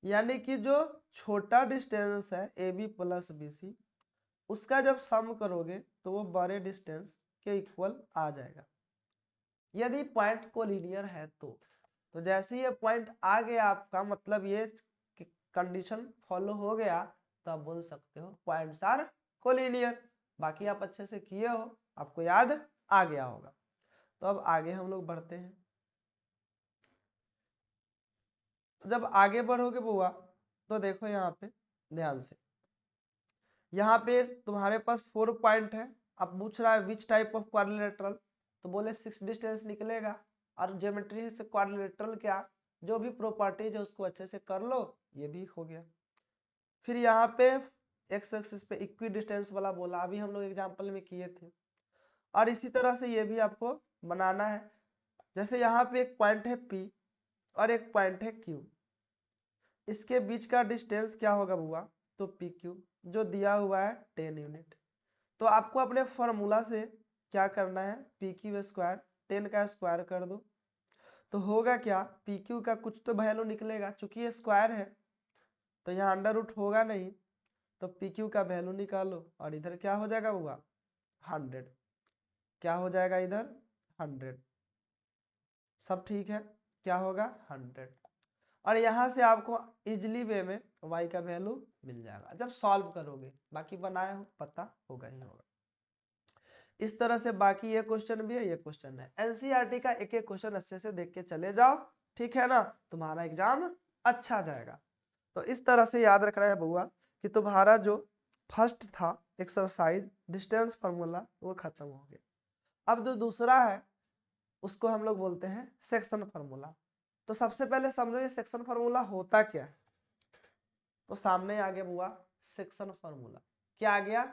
यानी कि जो छोटा डिस्टेंस है a b plus b c, उसका जब सम करोगे तो वो बड़े डिस्टेंस के इक्वल आ जाएगा, यदि पॉइंट कोलिनियर है तो जैसे ये पॉइंट आ गया आपका, मतलब ये कंडीशन फॉलो हो गया, तो आप बोल सकते हो पॉइंट्स आर कोलिनियर। बाकी आप अच्छे से किए हो, आपको याद आ गया होगा। तो अब आगे हम लोग बढ़ते हैं। जब आगे बढ़ोगे बुआ तो देखो यहाँ पे ध्यान से, यहाँ पे तुम्हारे पास 4 पॉइंट है। अब पूछ रहा है विच टाइप ऑफ क्वाड्रिलेटरल, तो बोले 6 डिस्टेंस निकलेगा। और ज्योमेट्री से क्वाड्रिलेटरल क्या, जो भी प्रॉपर्टीज है उसको अच्छे से कर लो, ये भी हो गया। फिर यहाँ पे एक्स एक्सिस पे इक्वी डिस्टेंस वाला बोला, अभी हम लोग एग्जाम्पल में किए थे। और इसी तरह से ये भी आपको बनाना है। जैसे यहाँ पे एक पॉइंट है P और एक पॉइंट है Q, इसके बीच का डिस्टेंस क्या होगा बुआ? तो PQ, जो दिया हुआ है 10 यूनिट। तो आपको अपने फॉर्मूला से क्या करना है? PQ स्क्वायर 10 का स्क्वायर कर दो, तो होगा क्या? PQ का कुछ तो वैल्यू निकलेगा, चूंकि ये स्क्वायर है तो यहाँ अंडर रूट होगा नहीं, तो PQ का वैल्यू निकालो और इधर क्या हो जाएगा बुआ? 100। क्या हो जाएगा इधर? 100। सब ठीक है, क्या होगा? 100। और यहाँ से आपको इजिली वे में y का वैल्यू मिल जाएगा जब सॉल्व करोगे। बाकी बनाए हो पता होगा ही होगा। इस तरह से बाकी ये क्वेश्चन भी है, ये क्वेश्चन है। एनसीईआरटी का एक एक क्वेश्चन अच्छे से देख के चले जाओ, ठीक है ना? तुम्हारा एग्जाम अच्छा जाएगा। तो इस तरह से याद रखना है बुआ कि तुम्हारा जो फर्स्ट था एक्सरसाइज डिस्टेंस फार्मूला वो खत्म हो गया। अब जो दूसरा है उसको हम लोग बोलते हैं सेक्शन फार्मूला। तो सबसे पहले समझो ये सेक्शन फार्मूला होता क्या है। तो सामने आ गया बुआ सेक्शन फार्मूला। क्या आ गया?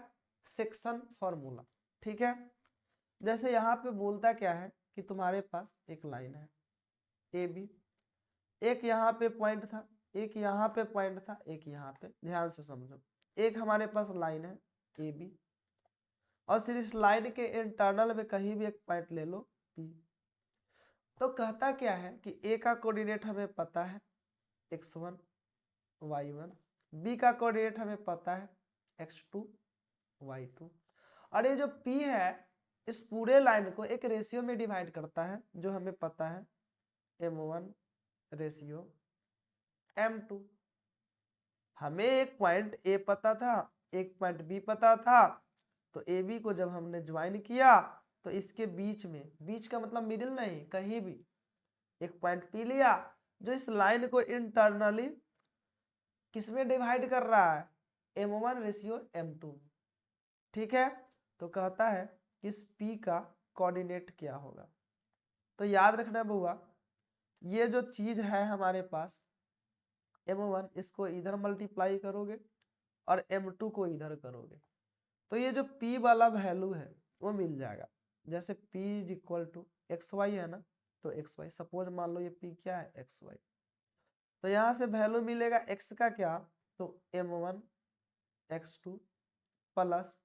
Section formula. ठीक है, जैसे यहाँ पे बोलता क्या है कि तुम्हारे पास एक लाइन है ए बी, एक यहाँ पे पॉइंट था, एक यहाँ पे पॉइंट था, एक यहाँ पे। ध्यान से समझो, एक हमारे पास लाइन है ए बी और सिर्फ इस लाइन के इंटरनल में कहीं भी एक पॉइंट ले लो पी। तो कहता क्या है कि ए का कोऑर्डिनेट हमें पता है x1 y1, बी का कोऑर्डिनेट हमें पता है x2 y2, और ये जो p है इस पूरे लाइन को एक रेशियो में डिवाइड करता है जो हमें पता है m1 रेशियो m2। हमें एक पॉइंट ए पता था, एक पॉइंट बी पता था, तो ए बी को जब हमने ज्वाइन किया तो इसके बीच में, बीच का मतलब मिडिल नहीं, कहीं भी एक पॉइंट पी लिया जो इस लाइन को इंटरनली किसमें डिवाइड कर रहा है? m1 ratio m2। ठीक है, तो कहता है कि इस p का कोऑर्डिनेट क्या होगा। तो याद रखना बुआ, ये जो चीज है हमारे पास m1, इसको इधर मल्टीप्लाई करोगे और m2 को इधर करोगे, तो ये जो p वाला वैल्यू है वो मिल जाएगा। जैसे p is equal to x y है ना, तो एक्स वाई, सपोज मान लो ये p क्या है? X y. तो यहाँ से वैल्यू मिलेगा x का क्या? तो m1 x2 plus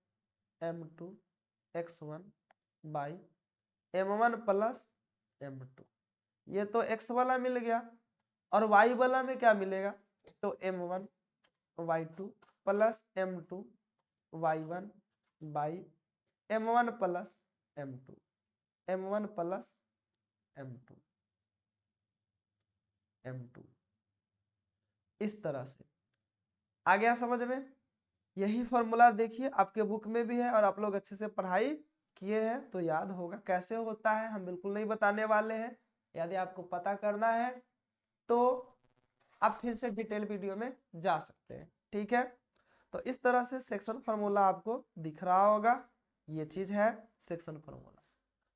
m2 x1 by m1 plus m2। ये तो x वाला मिल गया, और y वाला में क्या मिलेगा? तो m1 y2 plus m2 y1 by m1 plus m2, m1 plus m2, m2 इस तरह से। आ गया समझ में? यही फॉर्मूला देखिए आपके बुक में भी है और आप लोग अच्छे से पढ़ाई किए हैं तो याद होगा। कैसे होता है हम बिल्कुल नहीं बताने वाले हैं, यदि आपको पता करना है तो आप फिर से डिटेल वीडियो में जा सकते हैं। ठीक है, तो इस तरह से सेक्शन फार्मूला आपको दिख रहा होगा, ये चीज है सेक्शन फार्मूला।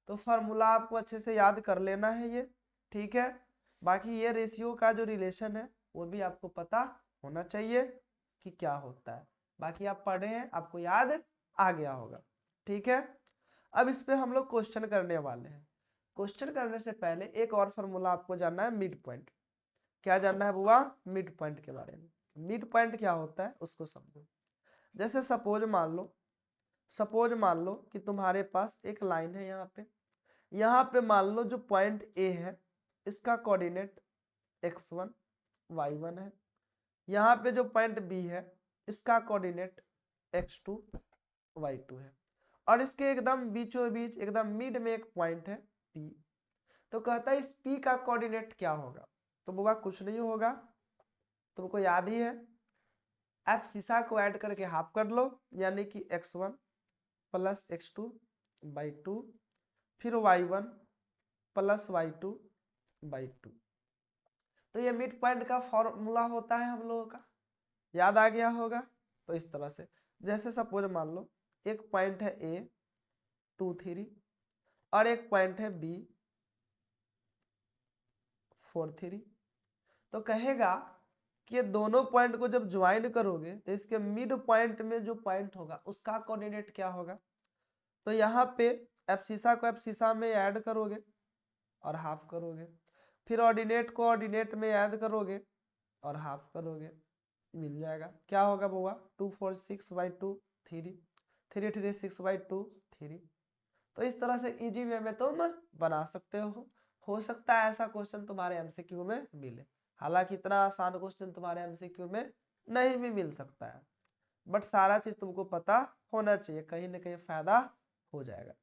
तो फार्मूला आपको अच्छे से याद कर लेना है ये। ठीक है, बाकी ये रेशियो का जो रिलेशन है वो भी आपको पता होना चाहिए कि क्या होता है। बाकी आप पढ़े हैं, आपको याद आ गया होगा। ठीक है, अब इस पे हम लोग क्वेश्चन करने वाले हैं। क्वेश्चन करने से पहले एक और फार्मूला आपको जानना है, मिड पॉइंट। क्या जानना है बुआ? मिड पॉइंट के बारे में। मिड पॉइंट क्या होता है उसको समझो। जैसे सपोज मान लो कि तुम्हारे पास एक लाइन है यहाँ पे मान लो जो पॉइंट ए है इसका कोऑर्डिनेट x1 y1 है। यहाँ पे जो पॉइंट बी है इसका कोऑर्डिनेट x2 y2 है, और इसके एकदम बीचों बीच एकदम मिड में एक पॉइंट है P। तो कहता है इस P का कोऑर्डिनेट क्या होगा? तो बुआ कुछ नहीं होगा, तुमको याद ही है, आप सीसा को ऐड करके हाफ कर लो, यानी कि x1 प्लस x2 बाई 2, फिर y1 प्लस y2 बाई 2। तो ये मिड पॉइंट का फॉर्मूला होता है हम लोगों का, याद आ गया होगा। तो इस तरह से जैसे सपोज मान लो एक पॉइंट है A 2 3 और एक पॉइंट है B 4 3, तो कहेगा कि ये दोनों पॉइंट को जब ज्वाइन करोगे तो इसके मिड पॉइंट में जो पॉइंट होगा उसका कोऑर्डिनेट क्या होगा? तो यहाँ पे एब्सिसा को एब्सिसा में ऐड करोगे और हाफ करोगे, फिर ऑर्डिनेट को ऑर्डिनेट में ऐड करोगे और हाफ करोगे, मिल जाएगा। क्या होगा बुआ? 2 4 6 बाई 2 3 3 3 6 बाई 2 3। तो इस तरह से इजी वे में तुम बना सकते हो सकता है ऐसा क्वेश्चन तुम्हारे एमसीक्यू में मिले। हालांकि इतना आसान क्वेश्चन तुम्हारे एमसीक्यू में नहीं भी मिल सकता है, बट सारा चीज तुमको पता होना चाहिए, कहीं ना कहीं फायदा हो जाएगा।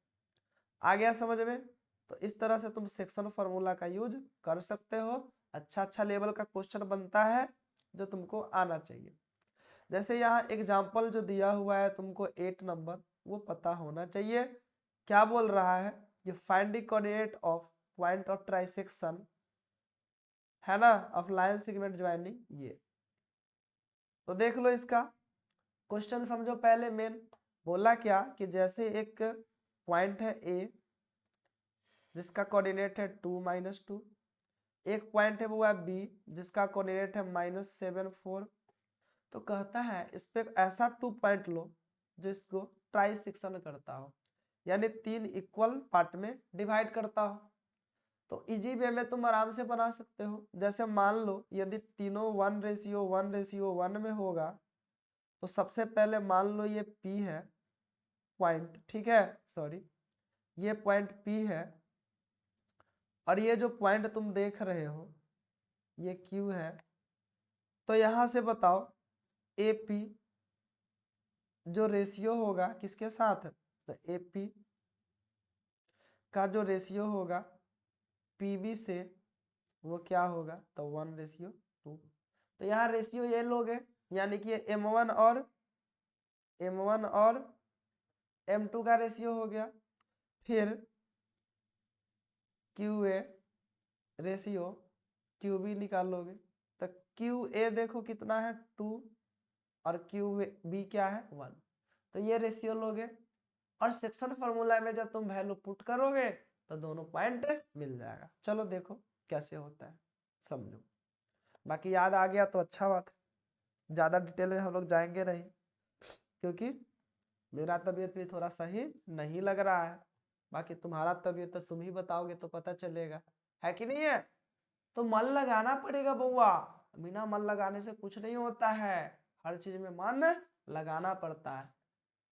आ गया समझ में? तो इस तरह से तुम सेक्शन फार्मूला का यूज कर सकते हो। अच्छा लेवल का क्वेश्चन बनता है जो तुमको आना चाहिए। जैसे यहाँ एग्जाम्पल जो दिया हुआ है तुमको 8 नंबर, वो पता होना चाहिए। क्या बोल रहा है? ये find the coordinate of point of trisection, है ना, ऑफ लाइन सेगमेंट ज्वाइनिंग ये। तो देख लो इसका क्वेश्चन समझो। पहले मेन बोला क्या कि जैसे एक पॉइंट है ए जिसका कोऑर्डिनेट है 2 -2, एक पॉइंट है वो है बी जिसका कोऑर्डिनेट है -7 4। तो कहता है इस पे ऐसा 2 पॉइंट लो जो इसको ट्राइसेक्शन करता हो, यानी 3 इक्वल पार्ट में डिवाइड करता हो। तो इजी वे में तुम आराम से बना सकते हो। जैसे मान लो यदि तीनों 1:1:1 में होगा, तो सबसे पहले मान लो ये P है पॉइंट, ठीक है, सॉरी ये पॉइंट P है, और ये जो पॉइंट तुम देख रहे हो ये Q है। तो यहां से बताओ AP जो रेशियो होगा किसके साथ? तो AP का जो रेशियो होगा PB से वो क्या होगा? तो 1:2। तो यहाँ रेशियो ये लोगे, यानी कि M1 और M2 का रेशियो हो गया। फिर QA रेशियो QB निकालोगे, तो QA देखो कितना है 2 और QB क्या है 1। तो ये रेशियो लोगे और सेक्शन फार्मूला में जब तुम वैल्यू पुट करोगे तो दोनों पॉइंट मिल जाएगा। चलो देखो कैसे होता है, समझो। बाकी याद आ गया तो अच्छा बात है, ज्यादा डिटेल में हम लोग जाएंगे नहीं, क्योंकि मेरा तबीयत भी थोड़ा सही नहीं लग रहा है। बाकी तुम्हारा तबीयत तो तुम ही बताओगे तो पता चलेगा, है कि नहीं है? तो मन लगाना पड़ेगा बउआ, बिना मन लगाने से कुछ नहीं होता है। हर चीज में मन लगाना पड़ता है,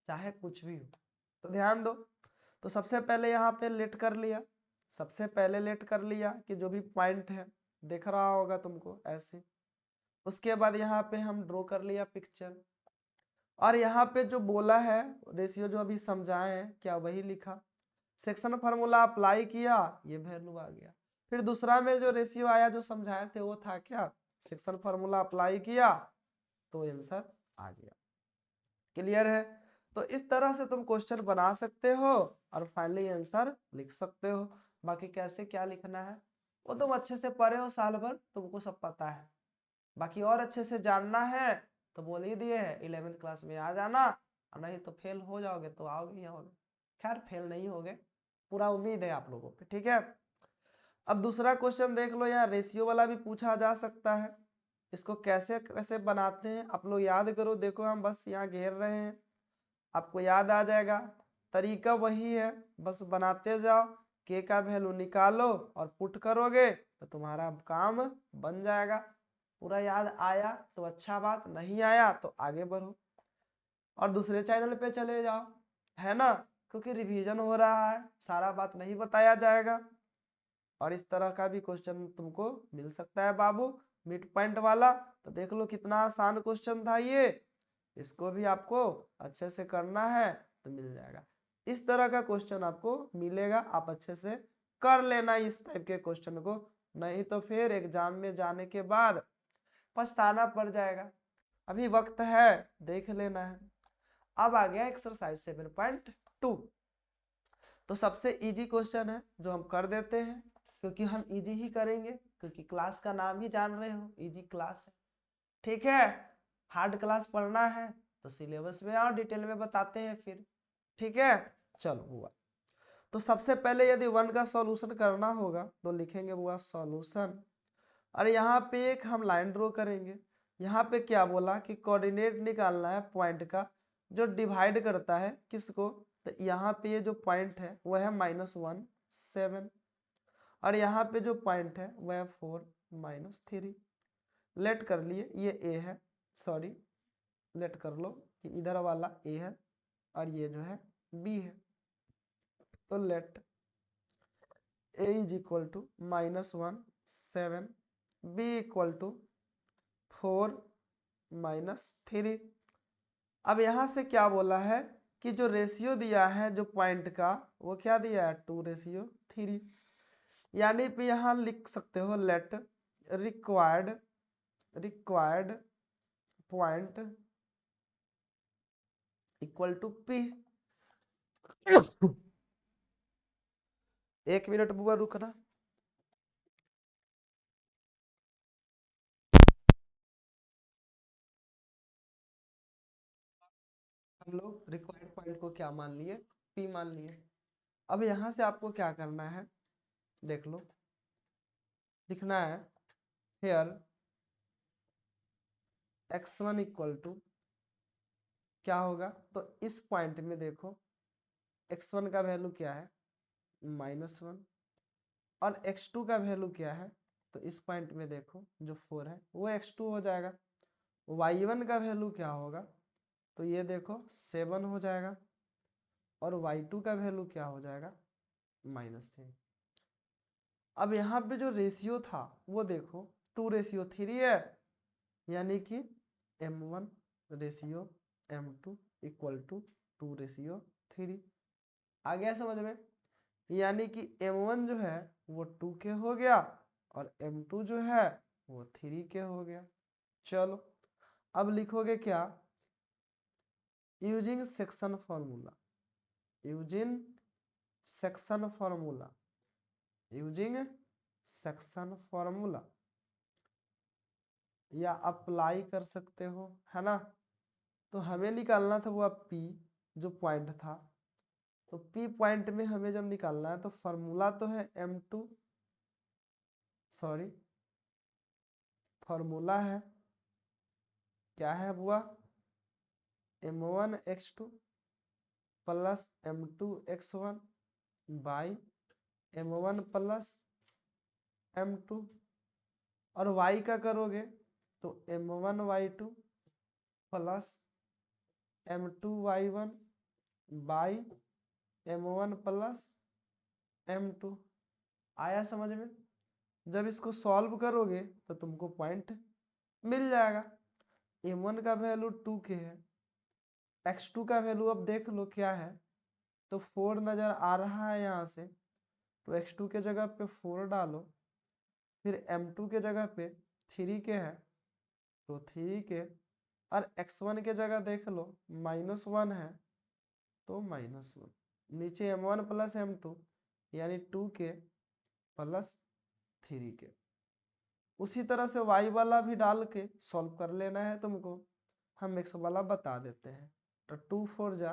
चाहे कुछ भी हो। तो ध्यान दो। तो सबसे पहले यहाँ पे लेट कर लिया, सबसे पहले लेट कर लिया कि जो भी पॉइंट है दिख रहा होगा तुमको ऐसे। उसके बाद यहाँ पे हम ड्रॉ कर लिया पिक्चर। और यहाँ पे जो बोला है रेशियो जो अभी समझाए हैं क्या वही लिखा, सेक्शन फार्मूला अप्लाई किया, ये वैल्यू आ गया। फिर दूसरा में जो रेशियो आया जो समझाए थे वो था क्या, सेक्शन फार्मूला अप्लाई किया तो आंसर आ गया। क्लियर है? तो इस तरह से तुम क्वेश्चन बना सकते हो और फाइनली आंसर लिख सकते हो। बाकी कैसे क्या लिखना है वो तुम अच्छे से पढ़े हो, साल भर तुमको सब पता है। बाकी और अच्छे से जानना है तो बोल ही दिए है 11th क्लास में आ जाना, और नहीं तो फेल हो जाओगे तो आओगे ही आओगे। खैर फेल नहीं होगे, पूरा उम्मीद है आप लोगों पे। ठीक है, अब दूसरा क्वेश्चन देख लो, यहाँ रेशियो वाला भी पूछा जा सकता है। इसको कैसे कैसे बनाते हैं आप लोग याद करो, देखो हम बस यहाँ घेर रहे हैं, आपको याद आ जाएगा। तरीका वही है, बस बनाते जाओ, के का वैल्यू निकालो और पुट करोगे तो तुम्हारा काम बन जाएगा। पूरा याद आया तो अच्छा बात, नहीं आया तो आगे बढ़ो और दूसरे चैनल पे चले जाओ, है ना, क्योंकि रिवीजन हो रहा है, सारा बात नहीं बताया जाएगा। और इस तरह का भी क्वेश्चन तुमको मिल सकता है बाबू, मिड पॉइंट वाला। तो देख लो कितना आसान क्वेश्चन था ये, इसको भी आपको अच्छे से करना है तो मिल जाएगा। इस तरह का क्वेश्चन आपको मिलेगा, आप अच्छे से कर लेना इस टाइप के क्वेश्चन को, नहीं तो फिर एग्जाम में जाने के बाद पछताना पड़ जाएगा। अभी वक्त है, देख लेना है। अब आ गया एक्सरसाइज 7.2। तो सबसे इजी क्वेश्चन है जो हम कर देते हैं, क्योंकि हम इजी ही करेंगे, क्योंकि क्लास का नाम ही जान रहे हो, इजी क्लास है। ठीक है, हार्ड क्लास पढ़ना है तो सिलेबस में और डिटेल में बताते हैं फिर। ठीक है, चलो हुआ। तो सबसे पहले यदि 1 का सॉल्यूशन करना होगा तो लिखेंगे हुआ सॉल्यूशन, और यहाँ पे एक हम लाइन ड्रॉ करेंगे। यहाँ पे क्या बोला कि कोऑर्डिनेट निकालना है पॉइंट का जो डिवाइड करता है किसको, तो यहाँ पे ये जो पॉइंट है वह है -1 7, और यहाँ पे जो पॉइंट है वह है 4 -3। लेट कर लिए ये ए है, सॉरी लेट कर लो कि इधर वाला ए है और ये जो है बी है। तो let a is equal to -1 7, b equal to 4 -3। अब यहाँ से क्या बोला है कि जो रेशियो दिया है जो पॉइंट का वो क्या दिया है 2:3, यानी पे यहाँ लिख सकते हो let required point equal to p. 1 minute बुआ रुकना। हम लोग रिक्वायर्ड पॉइंट को क्या मान लिए, पी मान लिए। अब यहाँ से आपको क्या करना है, देख लो, लिखना है हेयर x1 इक्वल टू क्या होगा, तो इस पॉइंट में देखो x1 का वैल्यू क्या है -1, और x2 का वैल्यू क्या है, तो इस पॉइंट में देखो जो 4 है वो x2 हो जाएगा। y1 का वैल्यू क्या होगा, तो ये देखो 7 हो जाएगा, और y2 का वैल्यू क्या हो जाएगा -3। अब यहाँ पे जो रेशियो था वो देखो 2:3 है, यानी कि m1 ratio m2 equal to 2:3। आ गया समझ में, यानी कि m1 जो है वो 2 के हो गया और m2 जो है वो 3 के हो गया। चलो अब लिखोगे क्या, using section formula, using section formula, using section formula, या अप्लाई कर सकते हो, है ना। तो हमें निकालना था वो पी जो पॉइंट था, तो पी पॉइंट में हमें जब निकालना है तो फॉर्मूला तो है m2, सॉरी फॉर्मूला है क्या है बुआ, m1 x2 plus m2 x1 by m1 plus m2, और y का करोगे तो m1 y2 plus m2 y1 by m1 plus m2। आया समझ में, जब इसको सॉल्व करोगे तो तुमको पॉइंट मिल जाएगा। m1 का वैल्यू 2 के है x2 का वैल्यू अब देख लो क्या है, तो 4 नजर आ रहा है यहाँ से, तो x2 के जगह पे 4 डालो, फिर m2 के जगह पे 3 के है तो 3 के, और x1 के जगह देख लो -1 है तो -1, नीचे m1 प्लस m2 यानी 2 के प्लस 3 के। उसी तरह से y वाला भी डाल के सॉल्व कर लेना है तुमको, हम x वाला बता देते हैं। तो 2 4 जा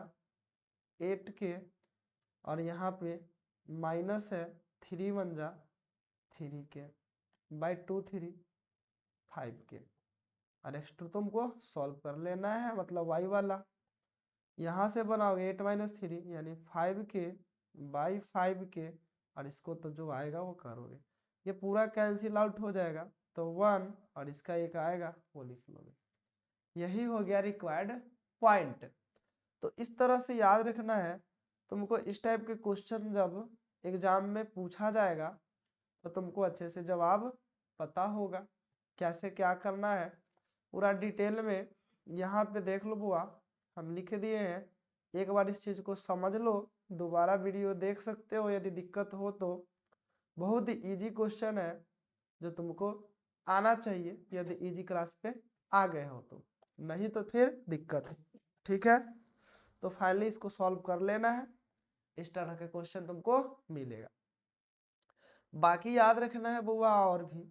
8 के, और यहाँ पे माइनस है 3 1 जा 3 के, बाई 2 3 5 के, और x2 तुमको सॉल्व कर लेना है, मतलब y वाला। यहाँ से बनाओगे 8 - 3 यानी 5 के बाई 5 के, और इसको तो जो आएगा वो करोगे, ये पूरा कैंसिल आउट हो जाएगा, तो 1 और इसका एक आएगा वो लिख लोगे। यही हो गया रिक्वायर्ड पॉइंट। तो इस तरह से याद रखना है तुमको, इस टाइप के क्वेश्चन जब एग्जाम में पूछा जाएगा तो तुमको अच्छे से जवाब पता होगा कैसे क्या करना है पूरा डिटेल में। यहाँ पे देख लो बुआ, हम लिख दिए हैं, एक बार इस चीज को समझ लो, दोबारा वीडियो देख सकते हो यदि दिक्कत हो तो। बहुत ही इजी क्वेश्चन है जो तुमको आना चाहिए यदि इजी क्लास पे आ गए हो तो, नहीं तो फिर दिक्कत है। ठीक है, तो फाइनली इसको सॉल्व कर लेना है, इस तरह के क्वेश्चन तुमको मिलेगा। बाकी याद रखना है बुआ, और भी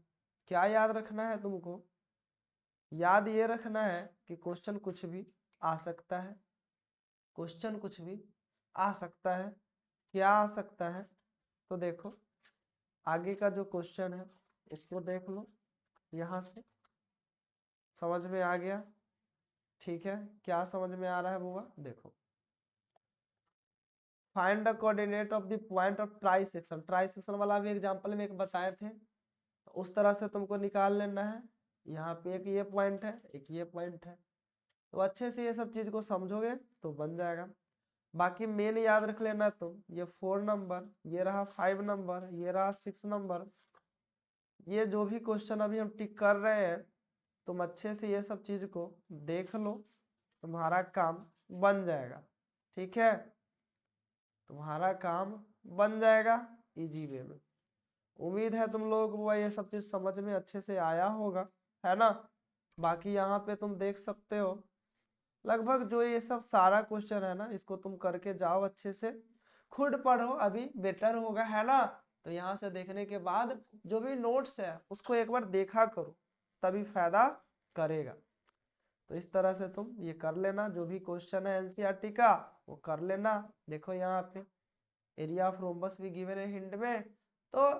क्या याद रखना है तुमको, याद ये रखना है कि क्वेश्चन कुछ भी आ सकता है, क्वेश्चन कुछ भी आ सकता है। क्या आ सकता है, तो देखो आगे का जो क्वेश्चन है इसको देख लो, यहाँ से समझ में आ गया। ठीक है, क्या समझ में आ रहा है बुआ, देखो find the coordinate of the point of trisection, trisection वाला भी एग्जांपल में एक बताए थे, तो उस तरह से तुमको निकाल लेना है। यहाँ पे एक ये पॉइंट है, एक ये पॉइंट है, तो अच्छे से ये सब चीज को समझोगे तो बन जाएगा। बाकी मेन याद रख लेना तुम, ये 4 नंबर, ये रहा 5 नंबर, ये रहा 6 नंबर, ये जो भी क्वेश्चन अभी हम टिक कर रहे हैं तुम अच्छे से ये सब चीज को देख लो, तुम्हारा काम बन जाएगा। ठीक है, तुम्हारा काम बन जाएगा इजी वे में। उम्मीद है तुम लोग को ये सब चीज समझ में अच्छे से आया होगा, है ना। बाकी यहाँ पे तुम देख सकते हो लगभग जो ये सब सारा क्वेश्चन है ना, इसको तुम करके जाओ अच्छे से, खुद पढ़ो अभी बेटर होगा, है ना। तो यहाँ से देखने के बाद जो भी नोट्स है उसको एक बार देखा करो, तभी फायदा करेगा। तो इस तरह से तुम ये कर लेना, जो भी क्वेश्चन है एनसीईआरटी का वो कर लेना। देखो यहाँ पे एरिया ऑफ रोम्बस भी गिवन है हिंट में, तो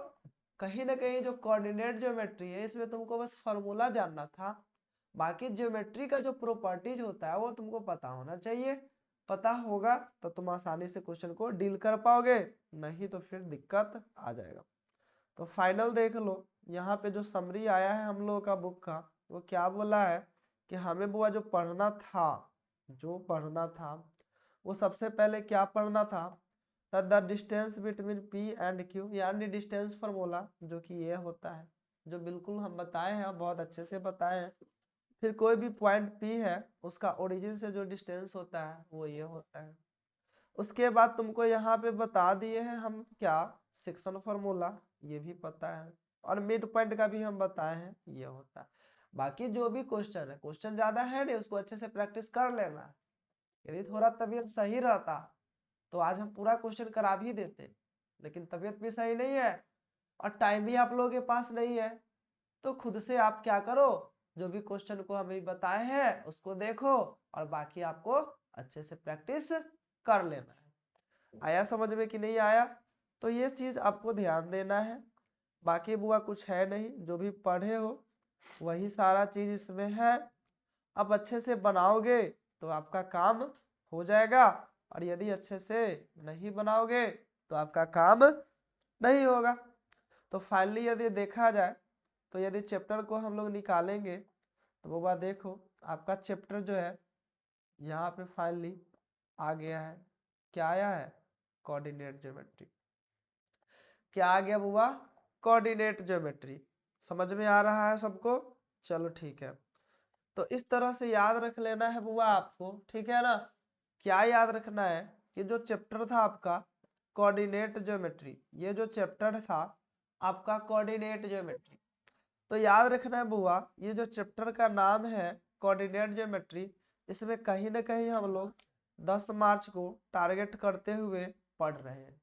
कहीं ना कहीं जो कोऑर्डिनेट ज्योमेट्री है इसमें तुमको बस फॉर्मूला जानना था, बाकी ज्योमेट्री का जो प्रॉपर्टीज होता है वो तुमको पता होना चाहिए। पता होगा तो तुम आसानी से क्वेश्चन को डील कर पाओगे, नहीं तो फिर दिक्कत आ जाएगा। तो फाइनल देख लो, यहाँ पे जो समरी आया है हम लोगों का बुक का, वो क्या बोला है कि हमें बुआ जो पढ़ना था, जो पढ़ना था वो सबसे पहले क्या पढ़ना था, the distance between P and Q, यानी डिस्टेंस फार्मूला, जो कि ये होता है, जो बिल्कुल हम बताए हैं, बहुत अच्छे से बताए हैं। फिर कोई भी पॉइंट पी है उसका ओरिजिन से जो डिस्टेंस होता है वो ये होता है। उसके बाद तुमको यहाँ पे बता दिए हैं हम क्या, सेक्शन फार्मूला ये भी पता है, और मिड पॉइंट का भी हम बताए हैं ये होता है। बाकी जो भी क्वेश्चन है, क्वेश्चन ज्यादा है नहीं, उसको अच्छे से प्रैक्टिस कर लेना। यदि थोड़ा तबीयत सही रहता तो आज हम पूरा क्वेश्चन करा भी देते, लेकिन तबीयत भी सही नहीं है और टाइम भी आप लोगों के पास नहीं है, तो खुद से आप क्या करो, जो भी क्वेश्चन को हमें बताए हैं उसको देखो, और बाकी आपको अच्छे से प्रैक्टिस कर लेना है। आया समझ में कि नहीं आया, तो ये चीज आपको ध्यान देना है। बाकी बुआ कुछ है नहीं, जो भी पढ़े हो वही सारा चीज इसमें है। अब अच्छे से बनाओगे तो आपका काम हो जाएगा, और यदि अच्छे से नहीं बनाओगे तो आपका काम नहीं होगा। तो फाइनली यदि देखा जाए तो यदि चैप्टर को हम लोग निकालेंगे तो वो बात देखो, आपका चैप्टर जो है यहाँ पे फाइनली आ गया है, क्या आया है, कोऑर्डिनेट ज्योमेट्री। क्या आ गया बुआ, कोऑर्डिनेट ज्योमेट्री। समझ में आ रहा है सबको, चलो ठीक है। तो इस तरह से याद रख लेना है बुआ आपको, ठीक है ना। क्या याद रखना है कि जो चैप्टर था आपका कोऑर्डिनेट ज्योमेट्री, ये जो चैप्टर था आपका कोऑर्डिनेट ज्योमेट्री, तो याद रखना है बुआ ये जो चैप्टर का नाम है कोऑर्डिनेट ज्योमेट्री, इसमें कहीं ना कहीं हम लोग 10 मार्च को टारगेट करते हुए पढ़ रहे हैं।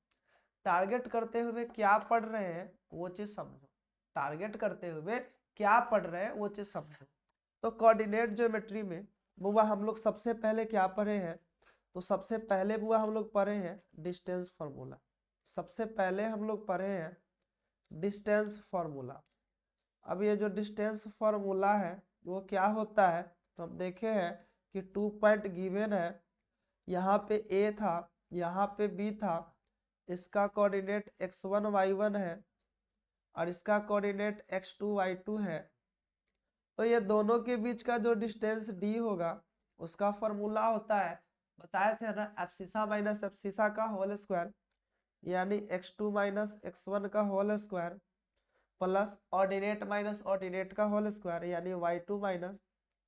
टारगेट करते हुए क्या पढ़ रहे हैं वो चीज समझो। टारगेट करते हुए क्या पढ़ रहे हैं वो चीज समझो। तो कोऑर्डिनेट ज्योमेट्री में बुआ हम लोग सबसे पहले क्या पढ़े हैं, तो सबसे पहले बुआ हम लोग पढ़े हैं डिस्टेंस फार्मूला। सबसे पहले हम लोग पढ़े हैं डिस्टेंस फार्मूला। अब ये जो डिस्टेंस फार्मूला है वो क्या होता है, तो हम देखे हैं कि 2 पॉइंट गिवन है, यहाँ पे ए था, यहाँ पे बी था, इसका कोऑर्डिनेट x1 y1 है और इसका कोऑर्डिनेट x2 y2 है। तो ये दोनों के बीच का जो डिस्टेंस d होगा उसका फॉर्मूला होता है, बताए थे ना, एब्सिसा माइनस एब्सिसा का होल स्क्वायर, यानी x2 माइनस x1 का whole square plus ordinate minus ordinate का होल स्क्वायर, यानी y2 माइनस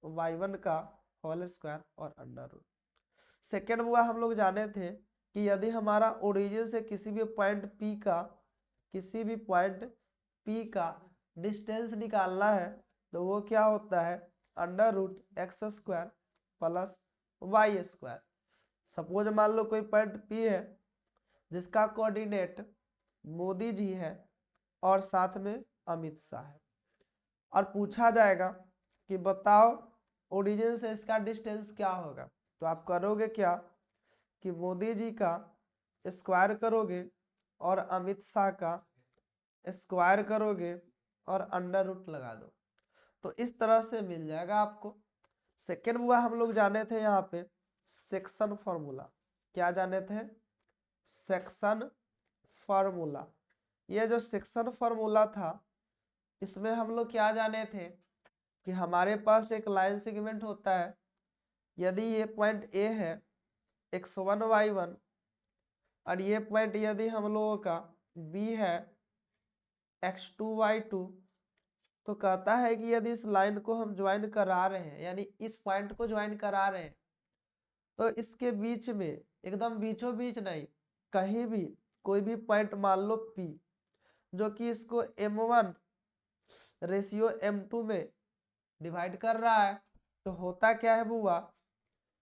y1 का होल स्क्वायर और अंडर रूट। सेकेंड हुआ हम लोग जाने थे कि यदि हमारा ओरिजिन से किसी भी पॉइंट P का डिस्टेंस निकालना है तो वो क्या होता है, under root x square plus y square. Suppose मान लो कोई पॉइंट P है जिसका कोऑर्डिनेट मोदी जी है और साथ में अमित शाह है, और पूछा जाएगा कि बताओ ओरिजिन से इसका डिस्टेंस क्या होगा, तो आप करोगे क्या कि मोदी जी का स्क्वायर करोगे और अमित शाह का स्क्वायर करोगे और अंडर रूट लगा दो, तो इस तरह से मिल जाएगा आपको। सेकेंड हुआ हम लोग जाने थे यहाँ पे सेक्शन फॉर्मूला। क्या जाने थे, सेक्शन फॉर्मूला। ये जो सेक्शन फॉर्मूला था इसमें हम लोग क्या जाने थे कि हमारे पास एक लाइन सेगमेंट होता है, यदि ये पॉइंट ए है x1 y1 और ये पॉइंट यदि हम लोगों का B है x2 y2, तो कहता है कि यदि इस लाइन को हम ज्वाइन करा रहे हैं, यानी इस पॉइंट को ज्वाइन करा रहे हैं, तो इसके बीच में एकदम बीचों बीच नहीं, कहीं भी कोई भी पॉइंट मान लो P जो कि इसको M1 रेशियो M2 में डिवाइड कर रहा है, तो होता क्या है बुआ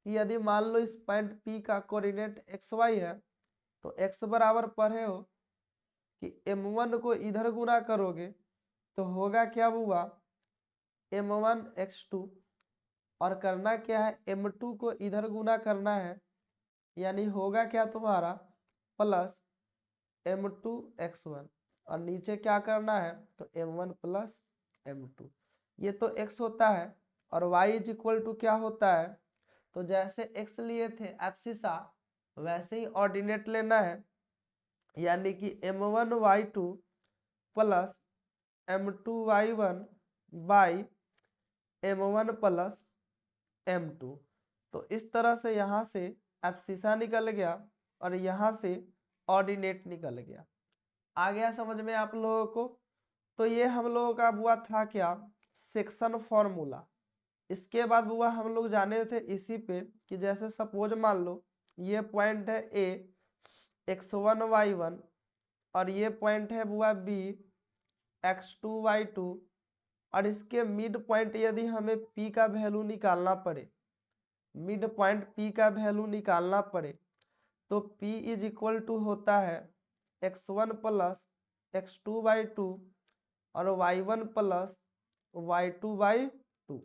कि यदि मान लो इस पॉइंट P का कोऑर्डिनेट xy है, तो x बराबर पढ़े हो कि M1 को इधर गुना करोगे तो होगा क्या बुआ M1 x2, और करना क्या है M2 को इधर गुना करना है, यानी होगा क्या तुम्हारा प्लस M2 x1, और नीचे क्या करना है तो M1 प्लस M2। ये तो x होता है, और y इज इक्वल टू क्या होता है, तो जैसे x लिए थे एब्सिसा वैसे ही ऑर्डिनेट लेना है, यानी कि M1 y2 plus M2 y1 by M1 plus M2। तो इस तरह से यहाँ से एब्सिसा निकल गया और यहाँ से ऑर्डिनेट निकल गया। आ गया समझ में आप लोगों को। तो ये हम लोगों का बुआ था क्या, सेक्शन फॉर्मूला। इसके बाद बुआ हम लोग जाने थे इसी पे कि जैसे सपोज मान लो ये पॉइंट है A x1 y1 और ये पॉइंट है बुआ B x2 y2, और इसके मिड पॉइंट यदि हमें P का वैल्यू निकालना पड़े, मिड पॉइंट P का वैल्यू निकालना पड़े, तो P इज इक्वल टू होता है x1 प्लस x2 बाई 2 और y1 प्लस y2 बाई 2,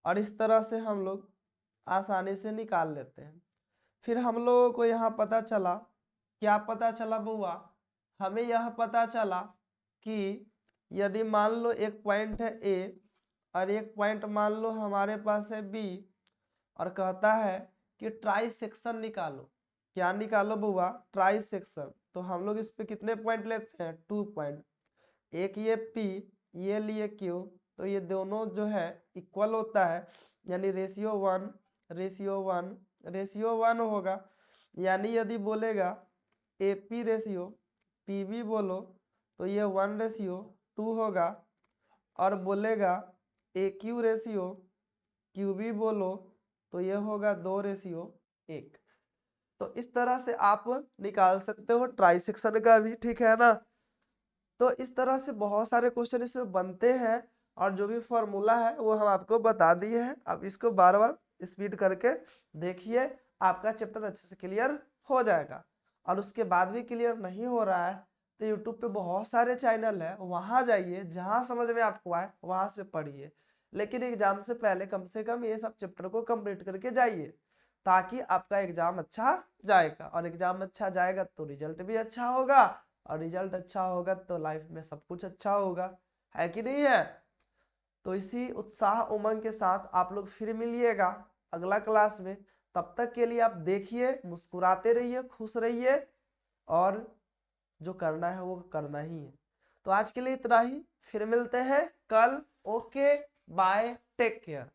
और इस तरह से हम लोग आसानी से निकाल लेते हैं। फिर हम लोगों को यहाँ पता चला, क्या पता चला बुआ, हमें यह पता चला कि यदि मान लो एक पॉइंट है A और एक पॉइंट मान लो हमारे पास है B, और कहता है कि ट्राई सेक्शन निकालो। क्या निकालो बुआ, ट्राई सेक्शन। तो हम लोग इस पे कितने पॉइंट लेते हैं, 2 पॉइंट, एक ये P ये लिए Q, तो ये दोनों जो है इक्वल होता है, यानी रेशियो 1 रेशियो 1 रेशियो 1 होगा, यानी यदि बोलेगा AP रेशियो PB बोलो तो ये 1 रेशियो 2 होगा, और बोलेगा AQ रेशियो QB बोलो तो ये होगा 2 रेशियो 1। तो इस तरह से आप निकाल सकते हो ट्राई सेक्शन का भी, ठीक है ना। तो इस तरह से बहुत सारे क्वेश्चन इसमें बनते हैं और जो भी फॉर्मूला है वो हम आपको बता दिए हैं। अब इसको बार बार स्पीड करके देखिए, आपका चैप्टर अच्छे से क्लियर हो जाएगा। और उसके बाद भी क्लियर नहीं हो रहा है तो यूट्यूब पे बहुत सारे चैनल है, वहां जाइए, जहां समझ में आपको आए वहां से पढ़िए। लेकिन एग्जाम से पहले कम से कम ये सब चैप्टर को कंप्लीट करके जाइए, ताकि आपका एग्जाम अच्छा जाएगा। और एग्जाम अच्छा जाएगा तो रिजल्ट भी अच्छा होगा, और रिजल्ट अच्छा होगा तो लाइफ में सब कुछ अच्छा होगा, है कि नहीं है। तो इसी उत्साह उमंग के साथ आप लोग फिर मिलिएगा अगला क्लास में। तब तक के लिए आप देखिए, मुस्कुराते रहिए, खुश रहिए, और जो करना है वो करना ही है। तो आज के लिए इतना ही, फिर मिलते हैं कल। Okay, bye, take care.